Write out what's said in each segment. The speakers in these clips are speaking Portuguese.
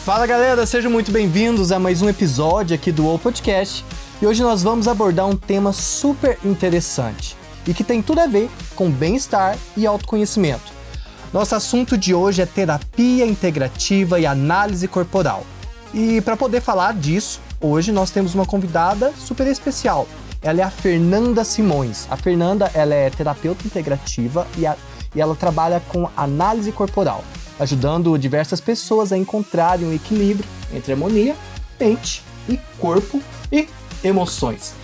Fala galera, sejam muito bem-vindos a mais um episódio aqui do O Podcast. E hoje nós vamos abordar um tema super interessante e que tem tudo a ver com bem-estar e autoconhecimento. Nosso assunto de hoje é terapia integrativa e análise corporal. E para poder falar disso, hoje nós temos uma convidada super especial. Ela é a Fernanda Simões. A Fernanda, ela é terapeuta integrativa e ela trabalha com análise corporal, ajudando diversas pessoas a encontrarem um equilíbrio entre harmonia, mente e corpo e emoções.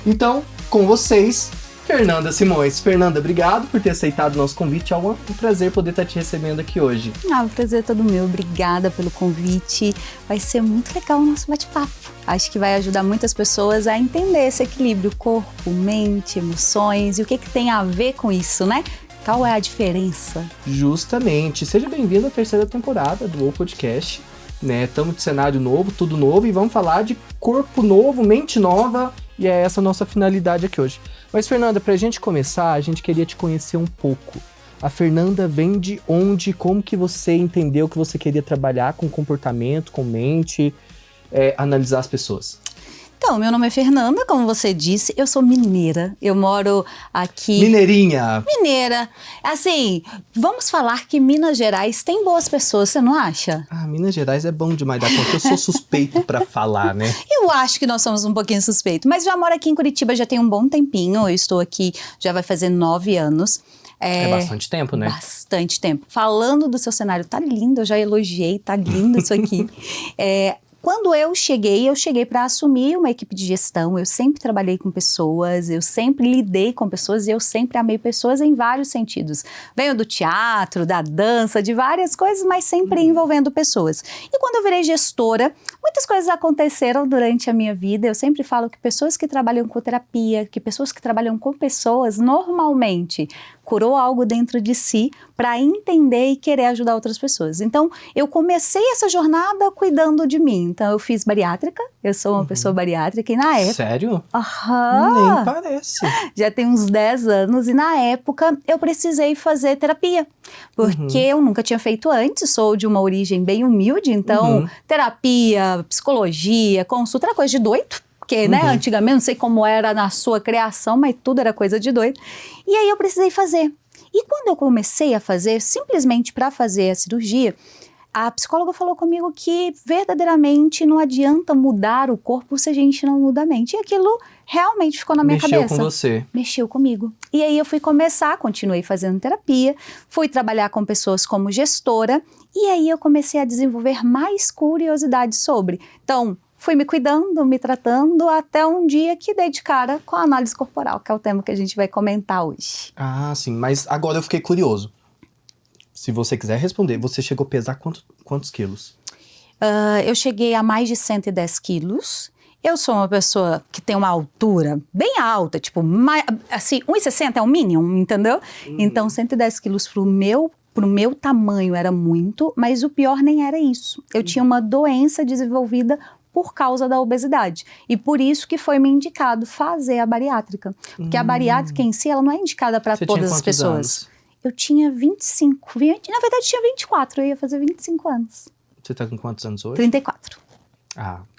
Então, com vocês, Fernanda Simões. Fernanda, obrigado por ter aceitado o nosso convite. É um prazer poder estar te recebendo aqui hoje. O prazer é todo meu. Obrigada pelo convite. Vai ser muito legal o nosso bate-papo. Acho que vai ajudar muitas pessoas a entender esse equilíbrio corpo, mente, emoções e o que tem a ver com isso, né? Qual é a diferença? Justamente. Seja bem-vindo à terceira temporada do O Podcast. Estamos de cenário novo, tudo novo, e vamos falar de corpo novo, mente nova, e é essa a nossa finalidade aqui hoje. Mas, Fernanda, pra gente começar, a gente queria te conhecer um pouco. A Fernanda vem de onde, como que você entendeu que você queria trabalhar com comportamento, com mente, analisar as pessoas? Então, meu nome é Fernanda, como você disse, eu sou mineira, eu moro aqui... Mineirinha! Mineira. Assim, vamos falar que Minas Gerais tem boas pessoas, você não acha? Minas Gerais é bom demais da conta, eu sou suspeito pra falar, né? Eu acho que nós somos um pouquinho suspeitos, mas já moro aqui em Curitiba já tem um bom tempinho, eu estou aqui, já vai fazer 9 anos. É bastante tempo, né? Bastante tempo. Falando do seu cenário, tá lindo, eu já elogiei, tá lindo isso aqui. Quando eu cheguei para assumir uma equipe de gestão. Eu sempre trabalhei com pessoas, eu sempre lidei com pessoas e eu sempre amei pessoas em vários sentidos. Venho do teatro, da dança, de várias coisas, mas sempre envolvendo pessoas. E quando eu virei gestora, muitas coisas aconteceram durante a minha vida. Eu sempre falo que pessoas que trabalham com terapia, que pessoas que trabalham com pessoas, normalmente curou algo dentro de si para entender e querer ajudar outras pessoas. Então, eu comecei essa jornada cuidando de mim. Então, eu fiz bariátrica, eu sou uma pessoa bariátrica e na época... Sério? Aham! Nem parece. Já tem uns 10 anos e na época eu precisei fazer terapia, porque eu nunca tinha feito antes, sou de uma origem bem humilde, então terapia, psicologia, consulta era coisa de doido. Porque, né, antigamente, não sei como era na sua criação, mas tudo era coisa de doido. E aí eu precisei fazer. E quando eu comecei a fazer, simplesmente para fazer a cirurgia, a psicóloga falou comigo que verdadeiramente não adianta mudar o corpo se a gente não muda a mente. E aquilo realmente ficou na minha cabeça. Mexeu com você. Mexeu comigo. E aí eu fui começar, continuei fazendo terapia, fui trabalhar com pessoas como gestora, e aí eu comecei a desenvolver mais curiosidade sobre. Então, fui me cuidando, me tratando, até um dia que dei de cara com a análise corporal, que é o tema que a gente vai comentar hoje. Sim, mas agora eu fiquei curioso. Se você quiser responder, você chegou a pesar quantos quilos? Eu cheguei a mais de 110 quilos. Eu sou uma pessoa que tem uma altura bem alta, tipo, assim, 1,60 é o mínimo, entendeu? Então, 110 quilos pro meu tamanho era muito, mas o pior nem era isso. Eu tinha uma doença desenvolvida por causa da obesidade. E por isso que foi me indicado fazer a bariátrica. Porque a bariátrica em si, ela não é indicada para todas as pessoas. Anos? Eu tinha 25, na verdade tinha 24, eu ia fazer 25 anos. Você tá com quantos anos hoje? 34.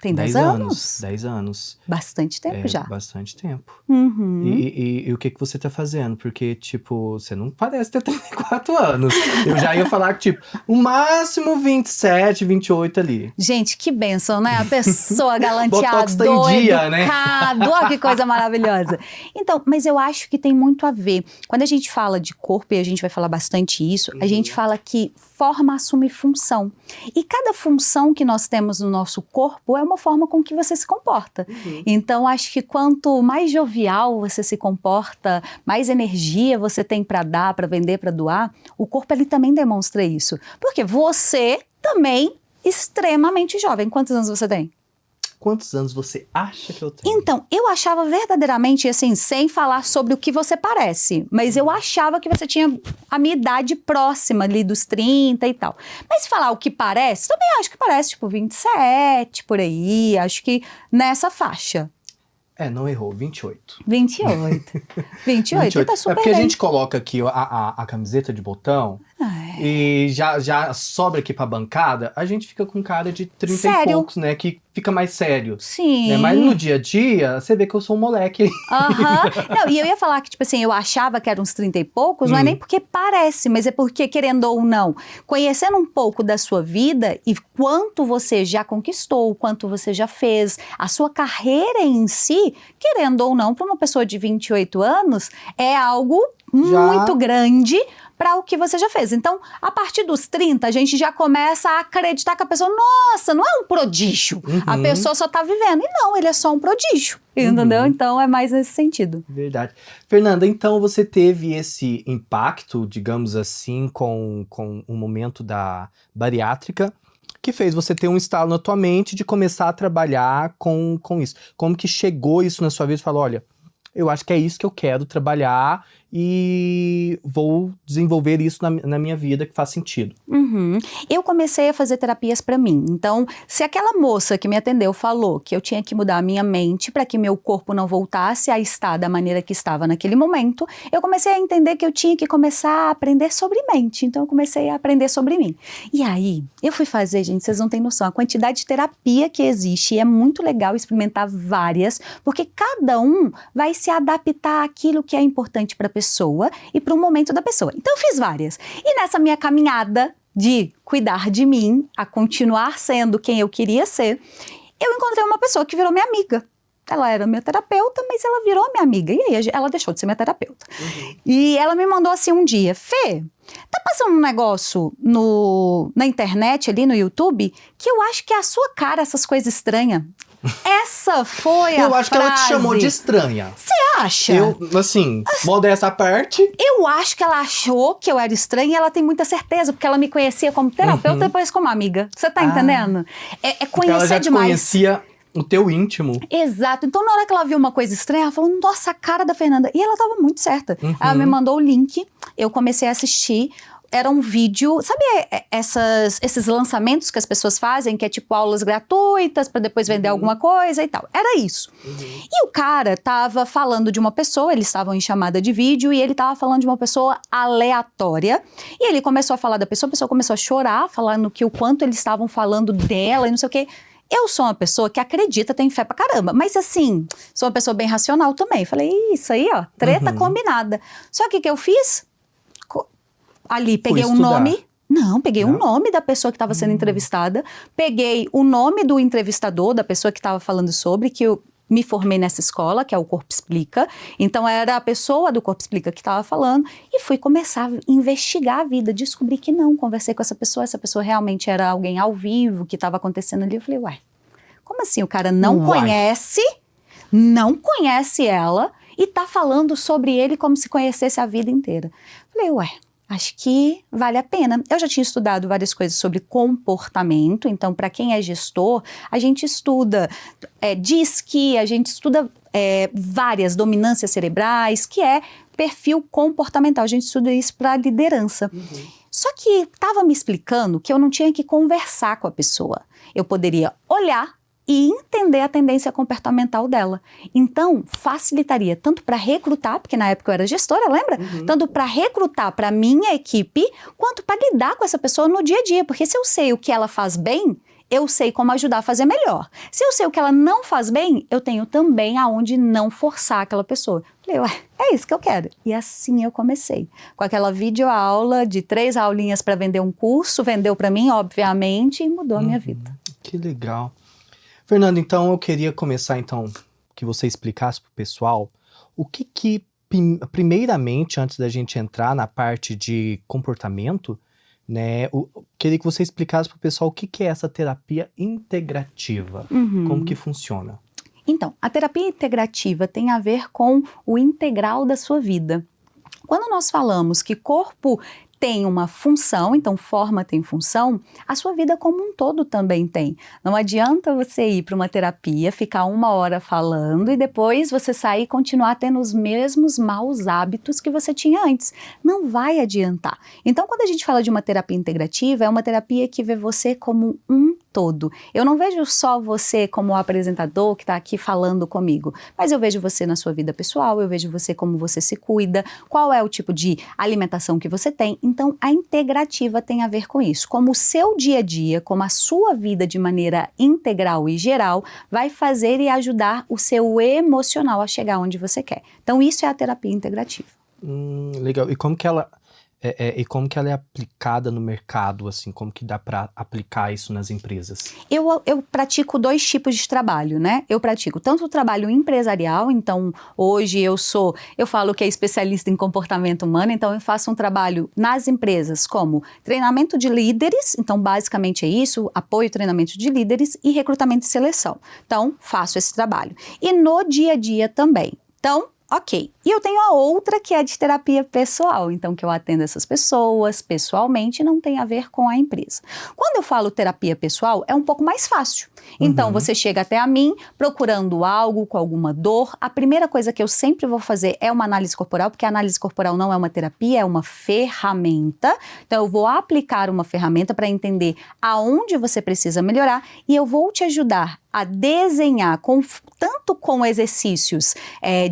Tem 10 anos? 10 anos. Bastante tempo já. Bastante tempo. E o que você tá fazendo? Porque, tipo, você não parece ter 34 anos. Eu já ia falar que, tipo, o máximo 27, 28 ali. Gente, que bênção, né? A pessoa galanteada, Botox tá em dia, né? educado, olha que coisa maravilhosa. Então, mas eu acho que tem muito a ver. Quando a gente fala de corpo, e a gente vai falar bastante isso, a gente fala que forma assume função. E cada função que nós temos no nosso corpo é uma forma com que você se comporta. Então, acho que quanto mais jovial você se comporta, mais energia você tem para dar, para vender, para doar, o corpo ele também demonstra isso. Porque você também extremamente jovem. Quantos anos você tem? Quantos anos você acha que eu tenho? Então, eu achava verdadeiramente, assim, sem falar sobre o que você parece, mas eu achava que você tinha a minha idade próxima ali dos 30 e tal. Mas se falar o que parece, também acho que parece, tipo, 27, por aí, acho que nessa faixa. Não errou, 28. 28. 28, tá super bem. É porque a gente coloca aqui a camiseta de botão e já sobra aqui pra bancada, a gente fica com cara de 30 Sério? e poucos, né? Que fica mais sério. Sim. Né? Mas no dia a dia, você vê que eu sou um moleque. Aham. Não, e eu ia falar que, tipo assim, eu achava que eram uns 30 e poucos, não é nem porque parece, mas é porque, querendo ou não, conhecendo um pouco da sua vida e quanto você já conquistou, quanto você já fez, a sua carreira em si, querendo ou não, para uma pessoa de 28 anos, é algo muito grande para o que você já fez. Então, a partir dos 30, a gente já começa a acreditar que a pessoa, nossa, não é um prodígio. A pessoa só tá vivendo. E não, ele é só um prodígio. Entendeu? Então, é mais nesse sentido. Verdade. Fernanda, então você teve esse impacto, digamos assim, com o momento da bariátrica, que fez você ter um estalo na tua mente de começar a trabalhar com isso. Como que chegou isso na sua vida e falou, olha, eu acho que é isso que eu quero trabalhar e vou desenvolver isso na minha vida que faz sentido. Eu comecei a fazer terapias para mim. Então, se aquela moça que me atendeu falou que eu tinha que mudar a minha mente para que meu corpo não voltasse a estar da maneira que estava naquele momento, eu comecei a entender que eu tinha que começar a aprender sobre mente. Então, eu comecei a aprender sobre mim. E aí, eu fui fazer, gente, vocês não têm noção, a quantidade de terapia que existe. E é muito legal experimentar várias, porque cada um vai se adaptar àquilo que é importante para a pessoa e para o momento da pessoa. Então, eu fiz várias. E nessa minha caminhada de cuidar de mim, a continuar sendo quem eu queria ser, eu encontrei uma pessoa que virou minha amiga. Ela era minha terapeuta, mas ela virou minha amiga. E aí ela deixou de ser minha terapeuta. E ela me mandou assim um dia, Fê, tá passando um negócio na internet ali no YouTube que eu acho que é a sua cara, essas coisas estranhas. Essa foi a frase. Eu acho que ela te chamou de estranha. Você acha? Eu, assim, modéstia à parte. Eu acho que ela achou que eu era estranha e ela tem muita certeza, porque ela me conhecia como terapeuta e depois como amiga. Você tá entendendo? É conhecer ela já demais. Conhecia o teu íntimo. Exato. Então, na hora que ela viu uma coisa estranha, ela falou, nossa, a cara da Fernanda. E ela tava muito certa. Ela me mandou o link, eu comecei a assistir. Era um vídeo, sabe esses lançamentos que as pessoas fazem, que é tipo aulas gratuitas para depois vender alguma coisa e tal. Era isso. E o cara tava falando de uma pessoa, eles estavam em chamada de vídeo e ele tava falando de uma pessoa aleatória. E ele começou a falar da pessoa, a pessoa começou a chorar, falando que o quanto eles estavam falando dela e não sei o quê. Eu sou uma pessoa que acredita, tem fé pra caramba, mas assim, sou uma pessoa bem racional também. Falei, isso aí, ó, treta combinada. Só que o que eu fiz? Ali, peguei um nome. Não, peguei o nome da pessoa que estava sendo entrevistada, peguei o nome do entrevistador, da pessoa que estava falando sobre, que eu me formei nessa escola, que é o Corpo Explica. Então, era a pessoa do Corpo Explica que estava falando, e fui começar a investigar a vida, descobri que não, conversei com essa pessoa realmente era alguém ao vivo, que estava acontecendo ali. Eu falei, ué, como assim? O cara não conhece ela e tá falando sobre ele como se conhecesse a vida inteira. Falei, ué, acho que vale a pena. Eu já tinha estudado várias coisas sobre comportamento, então para quem é gestor, a gente estuda DISC, a gente estuda várias dominâncias cerebrais, que é perfil comportamental, a gente estuda isso para liderança. Só que estava me explicando que eu não tinha que conversar com a pessoa, eu poderia olhar e entender a tendência comportamental dela. Então, facilitaria tanto para recrutar, porque na época eu era gestora, lembra? Tanto para recrutar para minha equipe, quanto para lidar com essa pessoa no dia a dia. Porque se eu sei o que ela faz bem, eu sei como ajudar a fazer melhor. Se eu sei o que ela não faz bem, eu tenho também aonde não forçar aquela pessoa. Falei, ué, é isso que eu quero. E assim eu comecei. Com aquela videoaula de 3 aulinhas para vender um curso, vendeu para mim, obviamente, e mudou a minha vida. Que legal. Fernanda, então eu queria começar que você explicasse para o pessoal o que primeiramente, antes da gente entrar na parte de comportamento, né, queria que você explicasse para o pessoal o que é essa terapia integrativa, como que funciona. Então, a terapia integrativa tem a ver com o integral da sua vida. Quando nós falamos que corpo tem uma função, então forma tem função, a sua vida como um todo também tem. Não adianta você ir para uma terapia, ficar 1 hora falando e depois você sair e continuar tendo os mesmos maus hábitos que você tinha antes. Não vai adiantar. Então, quando a gente fala de uma terapia integrativa, é uma terapia que vê você como um todo. Eu não vejo só você como o apresentador que está aqui falando comigo, mas eu vejo você na sua vida pessoal, eu vejo você como você se cuida, qual é o tipo de alimentação que você tem. Então, a integrativa tem a ver com isso. Como o seu dia a dia, como a sua vida de maneira integral e geral, vai fazer e ajudar o seu emocional a chegar onde você quer. Então, isso é a terapia integrativa. Legal. E como que ela é aplicada no mercado, assim? Como que dá para aplicar isso nas empresas? Eu pratico 2 tipos de trabalho, né? Eu pratico tanto o trabalho empresarial, então hoje eu falo que é especialista em comportamento humano, então eu faço um trabalho nas empresas como treinamento de líderes, então basicamente é isso, apoio, treinamento de líderes e recrutamento e seleção. Então, faço esse trabalho. E no dia a dia também. Então, ok. E eu tenho a outra que é de terapia pessoal, então que eu atendo essas pessoas pessoalmente, não tem a ver com a empresa. Quando eu falo terapia pessoal, é um pouco mais fácil. Então, você chega até a mim procurando algo, com alguma dor. A primeira coisa que eu sempre vou fazer é uma análise corporal, porque a análise corporal não é uma terapia, é uma ferramenta. Então, eu vou aplicar uma ferramenta para entender aonde você precisa melhorar e eu vou te ajudar a desenhar tanto com exercícios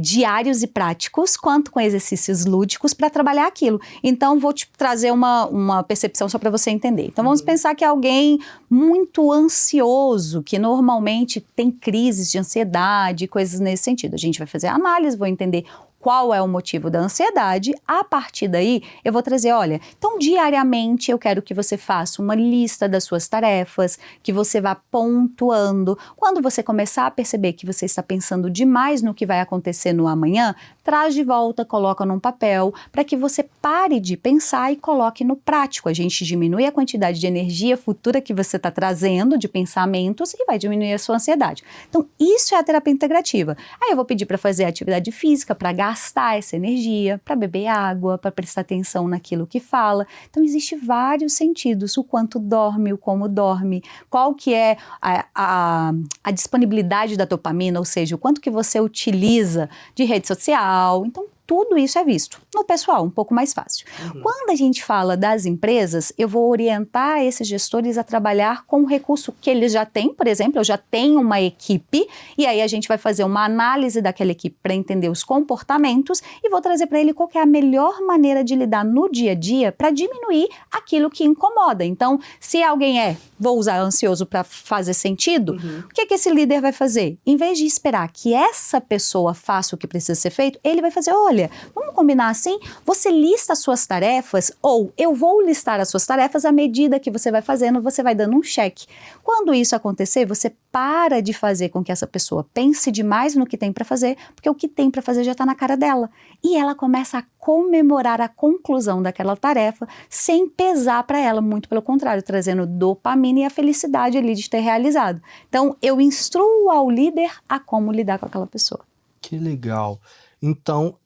diários e práticos, quanto com exercícios lúdicos para trabalhar aquilo. Então, vou te trazer uma percepção só para você entender. Então, vamos pensar que é alguém muito ansioso, que normalmente tem crises de ansiedade, coisas nesse sentido. A gente vai fazer a análise, vou entender qual é o motivo da ansiedade. A partir daí, eu vou trazer, olha, então diariamente eu quero que você faça uma lista das suas tarefas, que você vá pontuando. Quando você começar a perceber que você está pensando demais no que vai acontecer no amanhã, traz de volta, coloca num papel, para que você pare de pensar e coloque no prático. A gente diminui a quantidade de energia futura que você está trazendo, de pensamentos, e vai diminuir a sua ansiedade. Então, isso é a terapia integrativa. Aí eu vou pedir para fazer atividade física, para gastar essa energia, para beber água, para prestar atenção naquilo que fala. Então, existe vários sentidos, o quanto dorme, o como dorme, qual que é a disponibilidade da dopamina, ou seja, o quanto que você utiliza de rede social. Então, tudo isso é visto. No pessoal, um pouco mais fácil. Quando a gente fala das empresas, eu vou orientar esses gestores a trabalhar com o recurso que eles já têm. Por exemplo, eu já tenho uma equipe e aí a gente vai fazer uma análise daquela equipe para entender os comportamentos e vou trazer para ele qual que é a melhor maneira de lidar no dia a dia para diminuir aquilo que incomoda. Então, se alguém vou usar ansioso para fazer sentido, o que esse líder vai fazer? Em vez de esperar que essa pessoa faça o que precisa ser feito, ele vai fazer, olha, vamos combinar assim? Você lista as suas tarefas ou eu vou listar as suas tarefas à medida que você vai fazendo, você vai dando um check. Quando isso acontecer, você para de fazer com que essa pessoa pense demais no que tem para fazer, porque o que tem para fazer já está na cara dela. E ela começa a comemorar a conclusão daquela tarefa sem pesar para ela, muito pelo contrário, trazendo dopamina e a felicidade ali de ter realizado. Então, eu instruo ao líder a como lidar com aquela pessoa. Que legal. Então,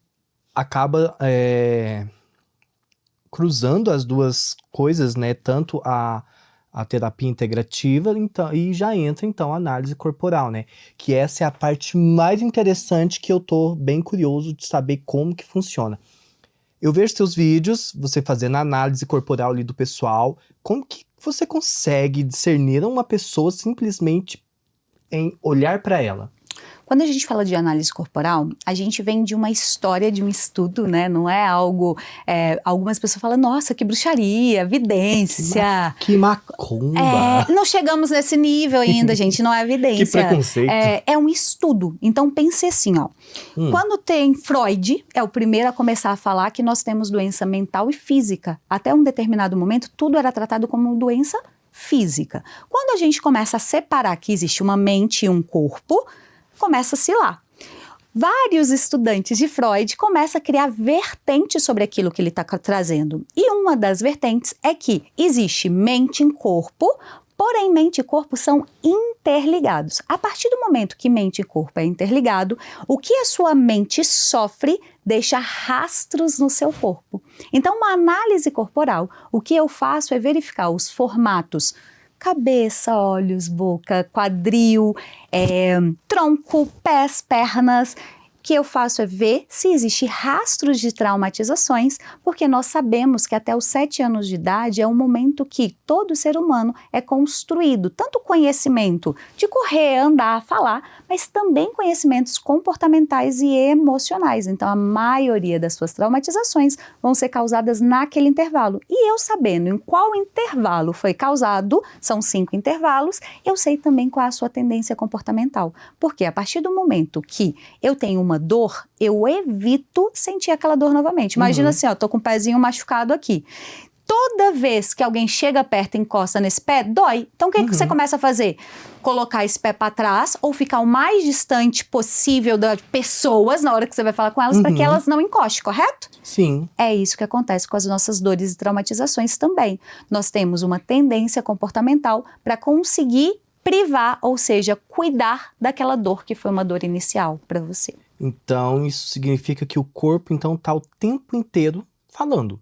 acaba cruzando as duas coisas, né? Tanto a terapia integrativa então, e já entra, então, a análise corporal, né? Que essa é a parte mais interessante que eu tô bem curioso de saber como que funciona. Eu vejo seus vídeos, você fazendo a análise corporal ali do pessoal. Como que você consegue discernir uma pessoa simplesmente em olhar para ela? Quando a gente fala de análise corporal, a gente vem de uma história, de um estudo, né? Não é algo... algumas pessoas falam, nossa, que bruxaria, vidência. Que macumba. Não chegamos nesse nível ainda, gente, não é evidência. Que preconceito. É um estudo. Então, pense assim, ó. Quando tem Freud, é o primeiro a começar a falar que nós temos doença mental e física. Até um determinado momento, tudo era tratado como doença física. Quando a gente começa a separar que existe uma mente e um corpo, começa-se lá. Vários estudantes de Freud começam a criar vertentes sobre aquilo que ele está trazendo. E uma das vertentes é que existe mente e corpo, porém mente e corpo são interligados. A partir do momento que mente e corpo é interligado, o que a sua mente sofre deixa rastros no seu corpo. Então, uma análise corporal, o que eu faço é verificar os formatos cabeça, olhos, boca, quadril, tronco, pés, pernas, que eu faço é ver se existe rastros de traumatizações, porque nós sabemos que até os 7 anos de idade é um momento que todo ser humano é construído, tanto conhecimento de correr, andar, falar, mas também conhecimentos comportamentais e emocionais. Então, a maioria das suas traumatizações vão ser causadas naquele intervalo. E eu sabendo em qual intervalo foi causado, são 5 intervalos, eu sei também qual é a sua tendência comportamental. Porque a partir do momento que eu tenho uma dor, eu evito sentir aquela dor novamente. Imagina assim, ó, tô com o pezinho machucado aqui. Toda vez que alguém chega perto e encosta nesse pé, dói. Então, o que você começa a fazer? Colocar esse pé para trás ou ficar o mais distante possível das pessoas na hora que você vai falar com elas, para que elas não encostem, correto? Sim. É isso que acontece com as nossas dores e traumatizações também. Nós temos uma tendência comportamental para conseguir privar, ou seja, cuidar daquela dor que foi uma dor inicial para você. Então, isso significa que o corpo, então, tá o tempo inteiro falando,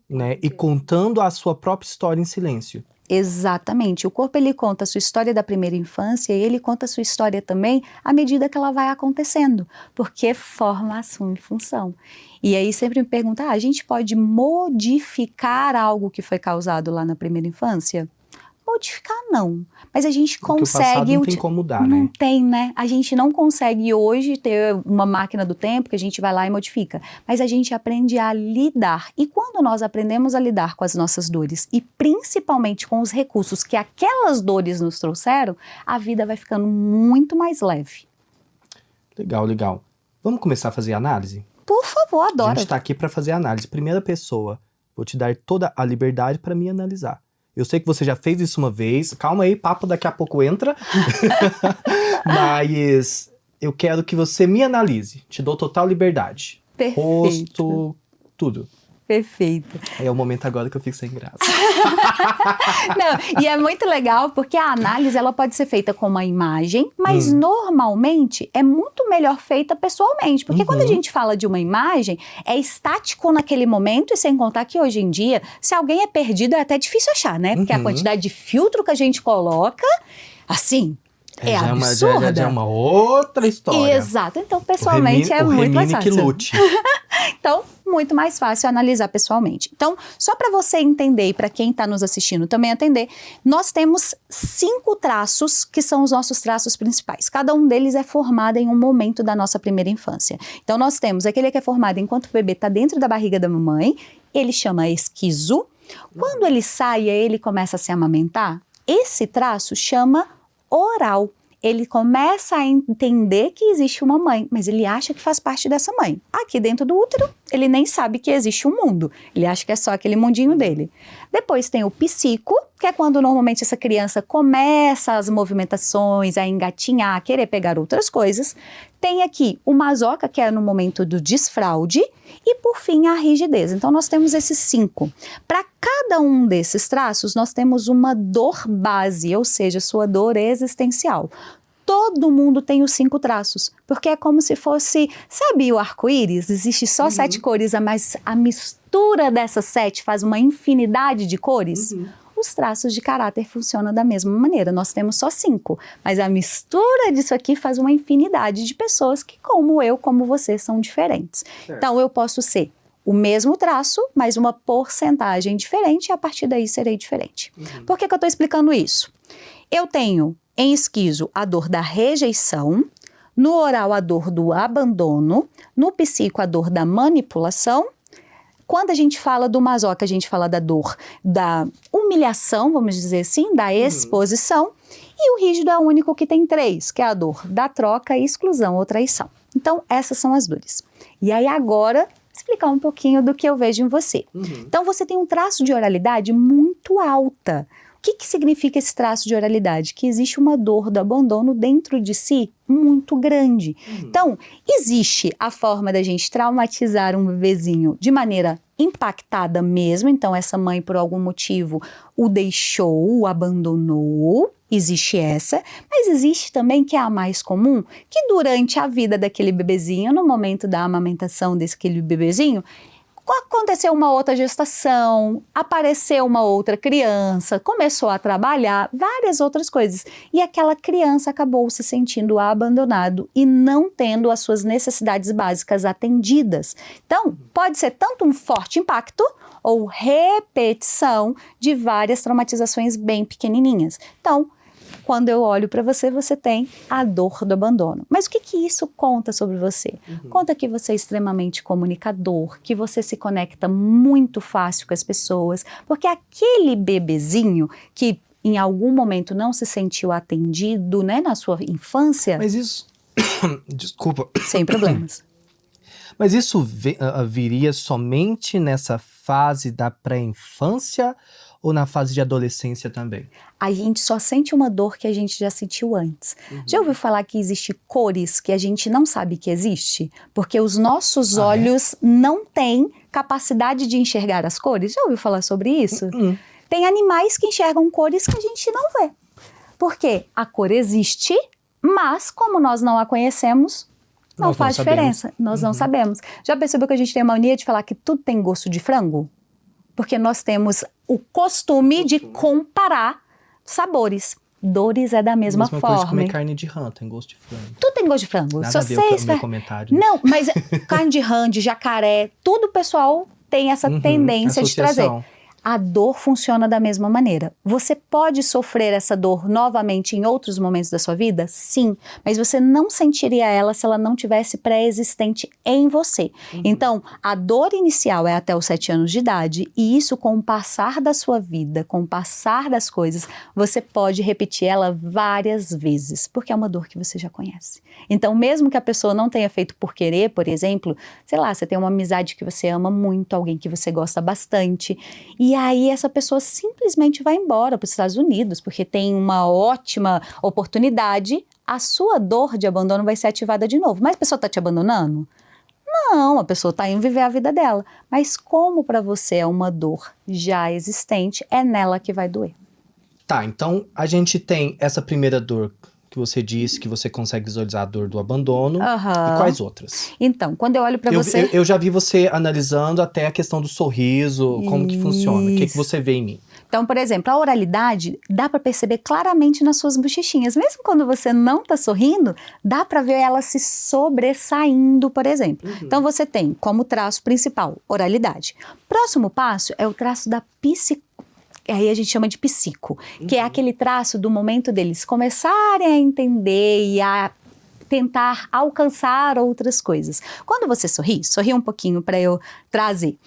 né? E contando a sua própria história em silêncio. Exatamente. O corpo, ele conta a sua história da primeira infância e ele conta a sua história também à medida que ela vai acontecendo, porque forma, assume função. E aí sempre me pergunta, a gente pode modificar algo que foi causado lá na primeira infância? Modificar não, mas a gente consegue... Porque o passado não tem como mudar, né? Não tem, né? A gente não consegue hoje ter uma máquina do tempo que a gente vai lá e modifica, mas a gente aprende a lidar. E quando nós aprendemos a lidar com as nossas dores e principalmente com os recursos que aquelas dores nos trouxeram, a vida vai ficando muito mais leve. Legal, legal. Vamos começar a fazer análise? Por favor, adoro. A gente está aqui para fazer análise. Primeira pessoa, vou te dar toda a liberdade para me analisar. Eu sei que você já fez isso uma vez. Calma aí, papo daqui a pouco entra. Mas eu quero que você me analise. Te dou total liberdade. Perfeito. Rosto, tudo. Perfeito. É o momento agora que eu fico sem graça. Não, e é muito legal porque a análise ela pode ser feita com uma imagem, mas normalmente é muito melhor feita pessoalmente. Porque quando a gente fala de uma imagem, é estático naquele momento e sem contar que hoje em dia, se alguém é perdido é até difícil achar, né? Porque a quantidade de filtro que a gente coloca, assim... É absurda. Já é uma outra história. Exato. Então, pessoalmente, é muito mais fácil. Que lute. Então, muito mais fácil analisar pessoalmente. Então, só para você entender e para quem está nos assistindo também entender, nós temos 5 traços que são os nossos traços principais. Cada um deles é formado em um momento da nossa primeira infância. Então, nós temos aquele que é formado enquanto o bebê está dentro da barriga da mamãe, ele chama esquizo. Quando ele sai e ele começa a se amamentar, esse traço chama oral. Ele começa a entender que existe uma mãe, mas ele acha que faz parte dessa mãe. Aqui dentro do útero, ele nem sabe que existe um mundo. Ele acha que é só aquele mundinho dele. Depois tem o psico, que é quando normalmente essa criança começa as movimentações, a engatinhar, a querer pegar outras coisas. Tem aqui o masoca, que é no momento do desfraude. E por fim, a rigidez. Então nós temos esses 5. Para cada um desses traços, nós temos uma dor base, ou seja, sua dor existencial. Todo mundo tem os 5 traços, porque é como se fosse, sabe o arco-íris? Existe só 7 cores, mas a mistura dessas 7 faz uma infinidade de cores. Os traços de caráter funcionam da mesma maneira. Nós temos só 5, mas a mistura disso aqui faz uma infinidade de pessoas que, como eu, como você, são diferentes. Certo. Então, eu posso ser o mesmo traço, mas uma porcentagem diferente, e a partir daí serei diferente. Por que eu estou explicando isso? Eu tenho em esquizo a dor da rejeição, no oral a dor do abandono, no psico a dor da manipulação. Quando a gente fala do masoca, a gente fala da dor da humilhação, vamos dizer assim, da exposição. E o rígido é o único que tem 3, que é a dor da troca, exclusão ou traição. Então, essas são as dores. E aí agora, explicar um pouquinho do que eu vejo em você. Então, você tem um traço de oralidade muito alta. O que significa esse traço de oralidade? Que existe uma dor do abandono dentro de si muito grande. Então, existe a forma da gente traumatizar um bebezinho de maneira impactada mesmo. Então, essa mãe, por algum motivo, o deixou, o abandonou. Existe essa. Mas existe também, que é a mais comum, que durante a vida daquele bebezinho, no momento da amamentação daquele bebezinho, Aconteceu uma outra gestação, apareceu uma outra criança, começou a trabalhar, várias outras coisas. E aquela criança acabou se sentindo abandonado e não tendo as suas necessidades básicas atendidas. Então, pode ser tanto um forte impacto ou repetição de várias traumatizações bem pequenininhas. Então, quando eu olho para você, você tem a dor do abandono. Mas o que isso conta sobre você? Conta que você é extremamente comunicador, que você se conecta muito fácil com as pessoas, porque aquele bebezinho que em algum momento não se sentiu atendido, né, na sua infância... Mas isso... Desculpa. Sem problemas. Mas isso viria somente nessa fase da pré-infância ou na fase de adolescência também? A gente só sente uma dor que a gente já sentiu antes. Já ouviu falar que existe cores que a gente não sabe que existe? Porque os nossos olhos não têm capacidade de enxergar as cores? Já ouviu falar sobre isso? Tem animais que enxergam cores que a gente não vê. Porque a cor existe, mas como nós não a conhecemos, não faz diferença. Nós não sabemos. Já percebeu que a gente tem a mania de falar que tudo tem gosto de frango? Porque nós temos o costume de comparar sabores. Dores é da mesma forma. Coisa de comer carne de rã, tem gosto de frango. Tudo tem gosto de frango. Nada a ver com o meu comentário. Não, mas carne de rã, de jacaré, tudo o pessoal tem essa tendência de trazer. A dor funciona da mesma maneira. Você pode sofrer essa dor novamente em outros momentos da sua vida? Sim, mas você não sentiria ela se ela não tivesse pré-existente em você. Então, a dor inicial é até os 7 anos de idade e isso com o passar da sua vida, com o passar das coisas, você pode repetir ela várias vezes, porque é uma dor que você já conhece. Então, mesmo que a pessoa não tenha feito por querer, por exemplo, sei lá, você tem uma amizade que você ama muito, alguém que você gosta bastante, e aí essa pessoa simplesmente vai embora para os Estados Unidos, porque tem uma ótima oportunidade, a sua dor de abandono vai ser ativada de novo. Mas a pessoa está te abandonando? Não, a pessoa está indo viver a vida dela. Mas como para você é uma dor já existente, é nela que vai doer. Tá, então a gente tem essa primeira dor que você disse, que você consegue visualizar a dor do abandono. E quais outras? Então, quando eu olho para você... Eu já vi você analisando até a questão do sorriso, como que funciona, o que você vê em mim. Então, por exemplo, a oralidade dá para perceber claramente nas suas bochechinhas. Mesmo quando você não está sorrindo, dá para ver ela se sobressaindo, por exemplo. Então, você tem como traço principal oralidade. Próximo passo é o traço da psicologia. Aí a gente chama de psico, que é aquele traço do momento deles começarem a entender e a tentar alcançar outras coisas. Quando você sorri um pouquinho para eu trazer.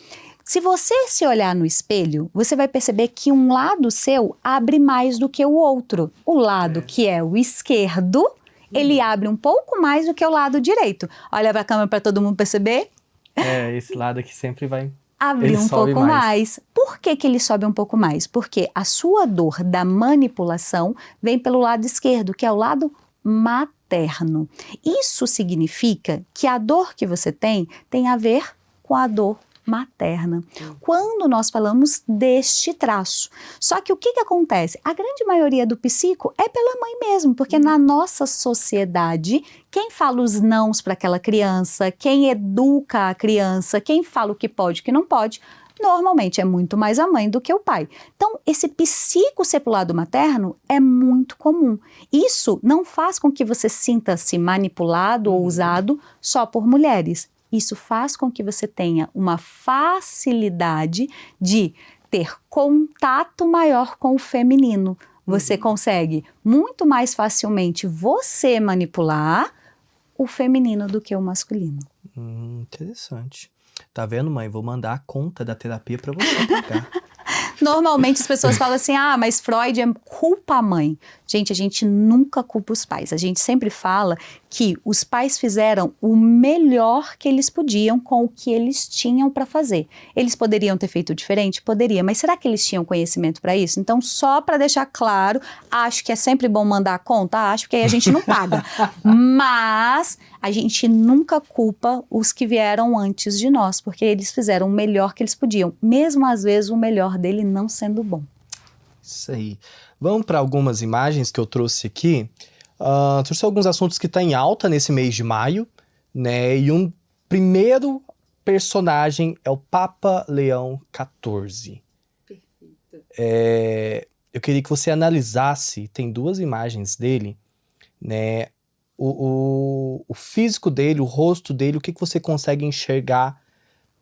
Se você se olhar no espelho, você vai perceber que um lado seu abre mais do que o outro. O lado que é o esquerdo, ele abre um pouco mais do que o lado direito. Olha para a câmera para todo mundo perceber. É, esse lado aqui sempre vai... Abrir um pouco mais. Por que ele sobe um pouco mais? Porque a sua dor da manipulação vem pelo lado esquerdo, que é o lado materno. Isso significa que a dor que você tem a ver com a dor materna. Quando nós falamos deste traço. Só que o que acontece? A grande maioria do psico é pela mãe mesmo, porque na nossa sociedade, quem fala os nãos para aquela criança, quem educa a criança, quem fala o que pode e o que não pode, normalmente é muito mais a mãe do que o pai. Então, esse psico ser pro lado materno é muito comum. Isso não faz com que você sinta-se manipulado ou usado só por mulheres. Isso faz com que você tenha uma facilidade de ter contato maior com o feminino. Você consegue muito mais facilmente você manipular o feminino do que o masculino. Interessante. Tá vendo, mãe? Vou mandar a conta da terapia pra você pagar. Normalmente as pessoas falam assim, mas Freud culpa a mãe. Gente, a gente nunca culpa os pais. A gente sempre fala que os pais fizeram o melhor que eles podiam com o que eles tinham para fazer. Eles poderiam ter feito diferente? Poderia, mas será que eles tinham conhecimento para isso? Então, só para deixar claro, acho que é sempre bom mandar a conta, acho que aí a gente não paga. Mas a gente nunca culpa os que vieram antes de nós, porque eles fizeram o melhor que eles podiam, mesmo às vezes o melhor dele não sendo bom. Isso aí. Vamos para algumas imagens que eu trouxe aqui. Trouxe alguns assuntos que estão em alta nesse mês de maio, né? E um primeiro personagem é o Papa Leão XIV. Perfeito. Eu queria que você analisasse, tem 2 imagens dele, né? O físico dele, o rosto dele, o que você consegue enxergar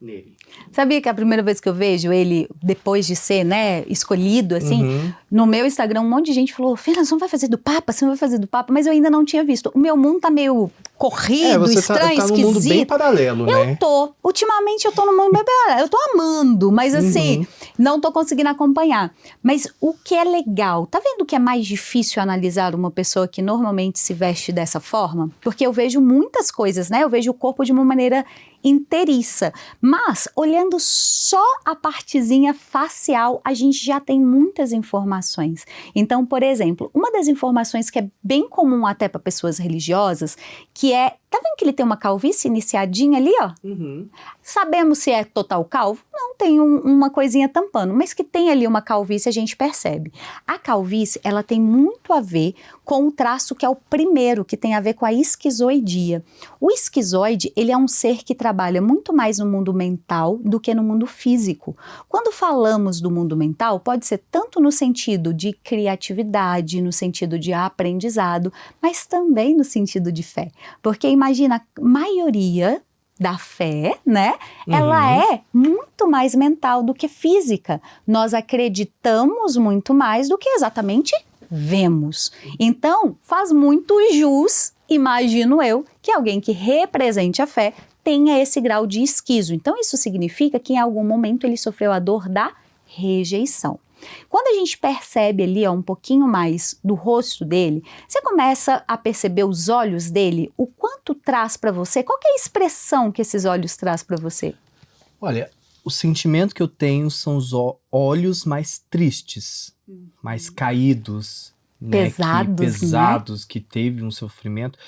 nele? Sabia que a primeira vez que eu vejo ele, depois de ser, né, escolhido, assim, no meu Instagram, um monte de gente falou, Fernanda, você não vai fazer do Papa? Você não vai fazer do Papa? Mas eu ainda não tinha visto. O meu mundo tá meio corrido, você estranho, tá num esquisito. mundo bem paralelo, né? Ultimamente eu tô no mundo bem paralelo. Eu tô amando, mas assim, não tô conseguindo acompanhar. Mas o que é legal, tá vendo que é mais difícil analisar uma pessoa que normalmente se veste dessa forma? Porque eu vejo muitas coisas, né? Eu vejo o corpo de uma maneira inteiriça. Mas, olhando só a partezinha facial, a gente já tem muitas informações. Então, por exemplo, uma das informações que é bem comum até para pessoas religiosas, que é, tá vendo que ele tem uma calvície iniciadinha ali, ó? Sabemos se é total calvo? Não, tem uma coisinha tampando, mas que tem ali uma calvície a gente percebe. A calvície, ela tem muito a ver com o traço que é o primeiro, que tem a ver com a esquizoidia. O esquizoide, ele é um ser que trabalha muito mais no mundo mental do que no mundo físico. Quando falamos do mundo mental, pode ser tanto no sentido de criatividade, no sentido de aprendizado, mas também no sentido de fé. Porque imagina, a maioria da fé, né? Ela é muito mais mental do que física. Nós acreditamos muito mais do que exatamente vemos. Então, faz muito jus, imagino eu, que alguém que represente a fé tenha esse grau de esquizo. Então, isso significa que em algum momento ele sofreu a dor da rejeição. Quando a gente percebe ali um pouquinho mais do rosto dele, você começa a perceber os olhos dele, o quanto traz para você, qual que é a expressão que esses olhos traz para você? Olha, o sentimento que eu tenho são os olhos mais tristes, mais caídos, pesados, que teve um sofrimento.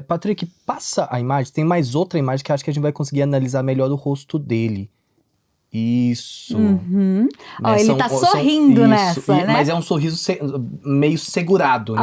Patrick, passa a imagem, tem mais outra imagem que acho que a gente vai conseguir analisar melhor o rosto dele. Isso. Né? Ó, ele tá sorrindo nessa, né? Mas é um sorriso meio segurado, né?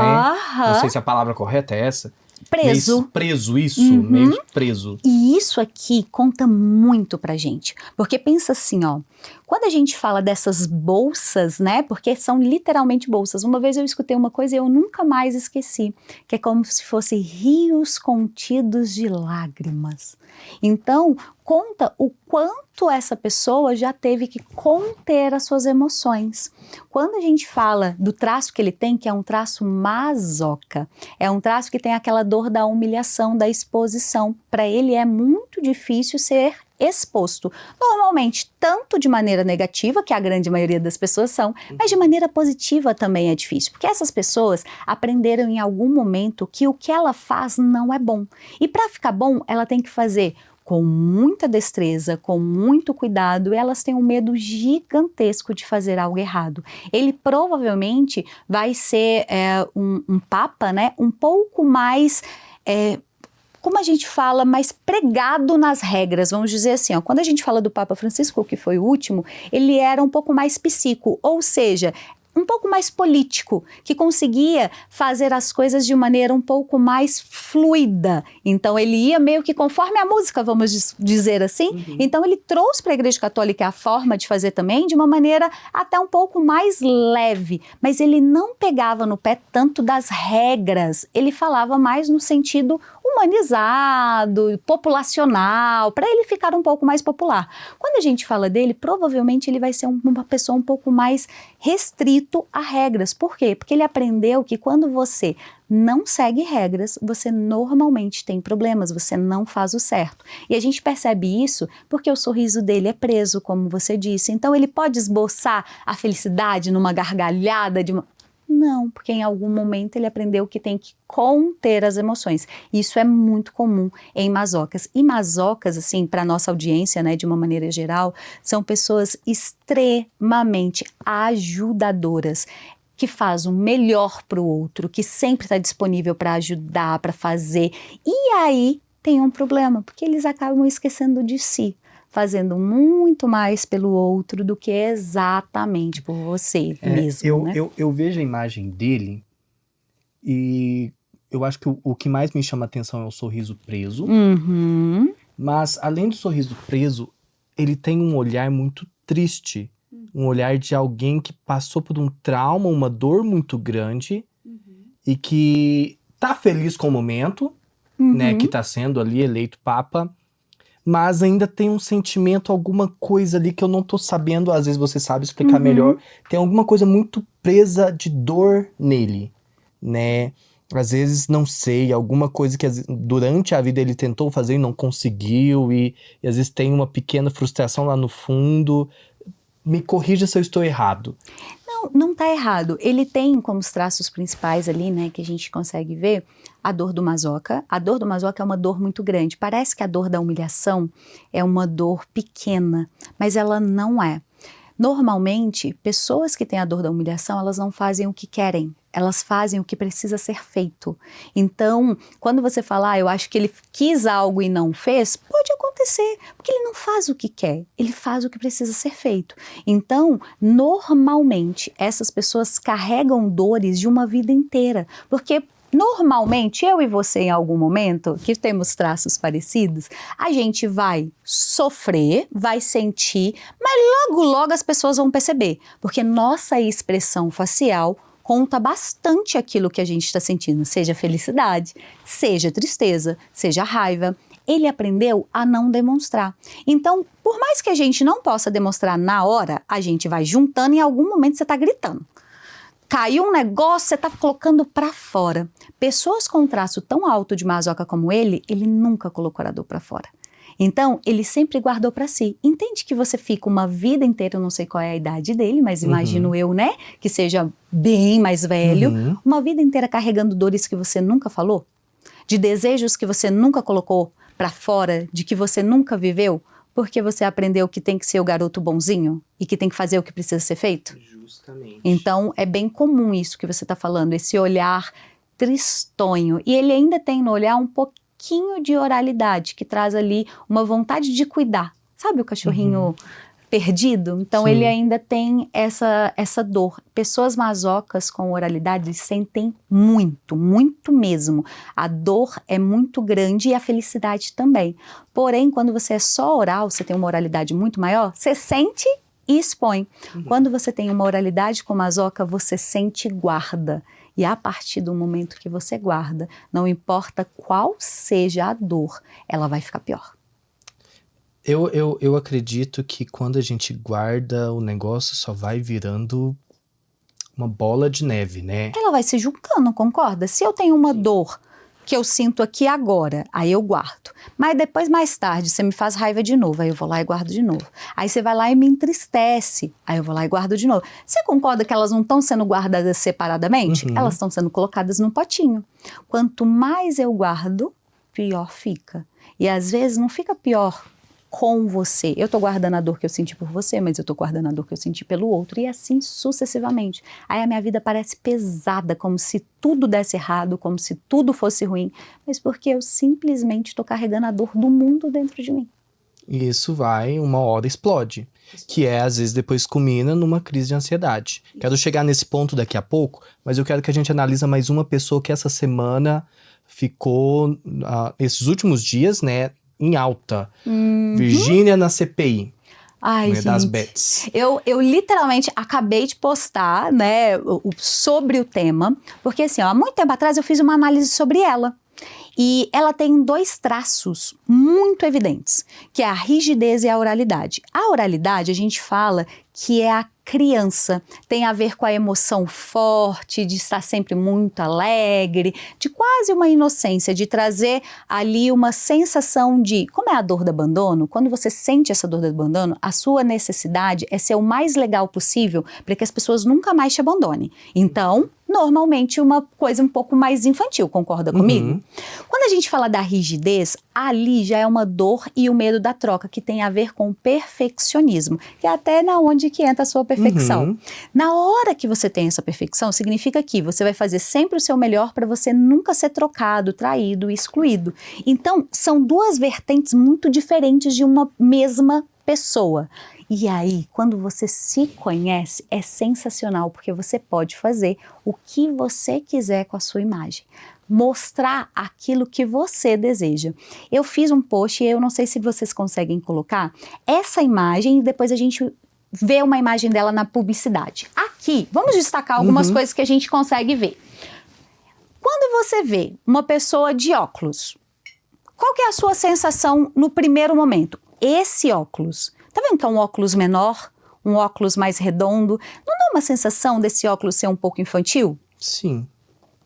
Não sei se a palavra correta é essa. Preso. Meio preso, isso. Meio preso. E isso aqui conta muito pra gente. Porque pensa assim, ó. Quando a gente fala dessas bolsas, né? Porque são literalmente bolsas. Uma vez eu escutei uma coisa e eu nunca mais esqueci. Que é como se fossem rios contidos de lágrimas. Então, conta o quanto essa pessoa já teve que conter as suas emoções. Quando a gente fala do traço que ele tem, que é um traço masoca, é um traço que tem aquela dor da humilhação, da exposição. Para ele é muito difícil ser exposto. Normalmente, tanto de maneira negativa, que a grande maioria das pessoas são, mas de maneira positiva também é difícil. Porque essas pessoas aprenderam em algum momento que o que ela faz não é bom. E para ficar bom, ela tem que fazer com muita destreza, com muito cuidado, e elas têm um medo gigantesco de fazer algo errado. Ele provavelmente vai ser um papa, né, um pouco mais... como a gente fala, mais pregado nas regras, vamos dizer assim, ó, quando a gente fala do Papa Francisco, que foi o último, ele era um pouco mais psíquico, ou seja, um pouco mais político, que conseguia fazer as coisas de maneira um pouco mais fluida. Então ele ia meio que conforme a música, vamos dizer assim. Então ele trouxe para a Igreja Católica a forma de fazer também de uma maneira até um pouco mais leve, mas ele não pegava no pé tanto das regras, ele falava mais no sentido humanizado, populacional, para ele ficar um pouco mais popular. Quando a gente fala dele, provavelmente ele vai ser uma pessoa um pouco mais restrito a regras. Por quê? Porque ele aprendeu que quando você não segue regras, você normalmente tem problemas, você não faz o certo. E a gente percebe isso porque o sorriso dele é preso, como você disse. Então ele pode esboçar a felicidade numa gargalhada Não, porque em algum momento ele aprendeu que tem que conter as emoções. Isso é muito comum em masocas. E masocas, assim, para nossa audiência, né, de uma maneira geral, são pessoas extremamente ajudadoras, que faz o melhor para o outro, que sempre está disponível para ajudar, para fazer. E aí tem um problema, porque eles acabam esquecendo de si, fazendo muito mais pelo outro do que exatamente por você mesmo, né? Eu vejo a imagem dele e eu acho que o que mais me chama a atenção é o sorriso preso. Mas, além do sorriso preso, ele tem um olhar muito triste. Um olhar de alguém que passou por um trauma, uma dor muito grande e que tá feliz com o momento, né? Que tá sendo ali eleito Papa, mas ainda tem um sentimento, alguma coisa ali que eu não tô sabendo, às vezes você sabe explicar melhor. Tem alguma coisa muito presa de dor nele, né? Às vezes, não sei, alguma coisa que durante a vida ele tentou fazer e não conseguiu, e às vezes tem uma pequena frustração lá no fundo. Me corrija se eu estou errado. Não tá errado. Ele tem como os traços principais ali, né, que a gente consegue ver, a dor do masoca. A dor do masoca é uma dor muito grande. Parece que a dor da humilhação é uma dor pequena, mas ela não é. Normalmente, pessoas que têm a dor da humilhação, elas não fazem o que querem, elas fazem o que precisa ser feito. Então, quando você fala, eu acho que ele quis algo e não fez, pode acontecer, porque ele não faz o que quer, ele faz o que precisa ser feito. Então, normalmente, essas pessoas carregam dores de uma vida inteira, porque normalmente, eu e você em algum momento, que temos traços parecidos, a gente vai sofrer, vai sentir, mas logo as pessoas vão perceber, porque nossa expressão facial conta bastante aquilo que a gente está sentindo, seja felicidade, seja tristeza, seja raiva. Ele aprendeu a não demonstrar. Então, por mais que a gente não possa demonstrar na hora, a gente vai juntando e em algum momento você está gritando. Caiu um negócio, você está colocando para fora. Pessoas com um traço tão alto de masoca como ele nunca colocou a dor para fora. Então, ele sempre guardou para si. Entende que você fica uma vida inteira, eu não sei qual é a idade dele, mas imagino eu, né, que seja bem mais velho, uma vida inteira carregando dores que você nunca falou, de desejos que você nunca colocou para fora, de que você nunca viveu, porque você aprendeu que tem que ser o garoto bonzinho e que tem que fazer o que precisa ser feito? Justamente. Então, é bem comum isso que você está falando, esse olhar tristonho. E ele ainda tem no olhar um pouquinho de oralidade, que traz ali uma vontade de cuidar. Sabe o cachorrinho perdido? Então, Sim. ele ainda tem essa dor. Pessoas masocas com oralidade sentem muito, muito mesmo. A dor é muito grande e a felicidade também. Porém, quando você é só oral, você tem uma oralidade muito maior, você sente e expõe. Quando você tem uma oralidade com masoca, você sente e guarda. E a partir do momento que você guarda, não importa qual seja a dor, ela vai ficar pior. Eu acredito que quando a gente guarda, o negócio só vai virando uma bola de neve, né? Ela vai se juntando, concorda? Se eu tenho uma dor que eu sinto aqui agora, aí eu guardo. Mas depois, mais tarde, você me faz raiva de novo, aí eu vou lá e guardo de novo. Aí você vai lá e me entristece, aí eu vou lá e guardo de novo. Você concorda que elas não estão sendo guardadas separadamente? Elas estão sendo colocadas num potinho. Quanto mais eu guardo, pior fica. E às vezes não fica pior com você. Eu tô guardando a dor que eu senti por você, mas eu tô guardando a dor que eu senti pelo outro, e assim sucessivamente. Aí a minha vida parece pesada, como se tudo desse errado, como se tudo fosse ruim, mas porque eu simplesmente tô carregando a dor do mundo dentro de mim. E isso vai, uma hora explode. Que é, às vezes, depois culmina numa crise de ansiedade. Quero chegar nesse ponto daqui a pouco, mas eu quero que a gente analise mais uma pessoa que essa semana ficou, esses últimos dias, né, em alta. Virgínia na CPI. Ai, né, gente, das Bets. Eu literalmente acabei de postar, né, sobre o tema, porque assim, ó, há muito tempo atrás eu fiz uma análise sobre ela. E ela tem dois traços muito evidentes, que é a rigidez e a oralidade. A oralidade, a gente fala que é a criança, tem a ver com a emoção forte, de estar sempre muito alegre, de quase uma inocência, de trazer ali uma sensação de, como é a dor do abandono, quando você sente essa dor do abandono, a sua necessidade é ser o mais legal possível para que as pessoas nunca mais te abandonem. Então, normalmente uma coisa um pouco mais infantil, concorda comigo? Quando a gente fala da rigidez, ali já é uma dor e o medo da troca, que tem a ver com o perfeccionismo, que é até na onde que entra a sua perfeição. Na hora que você tem essa perfeição, significa que você vai fazer sempre o seu melhor para você nunca ser trocado, traído, excluído. Então, são duas vertentes muito diferentes de uma mesma pessoa. E aí, quando você se conhece, é sensacional, porque você pode fazer o que você quiser com a sua imagem. mostrar aquilo que você deseja. Eu fiz um post e eu não sei se vocês conseguem colocar essa imagem e depois a gente vê uma imagem dela na publicidade. Aqui, vamos destacar algumas coisas que a gente consegue ver. Quando você vê uma pessoa de óculos, qual que é a sua sensação no primeiro momento? Esse óculos, tá vendo que é um óculos menor, um óculos mais redondo? Não dá uma sensação desse óculos ser um pouco infantil? Sim.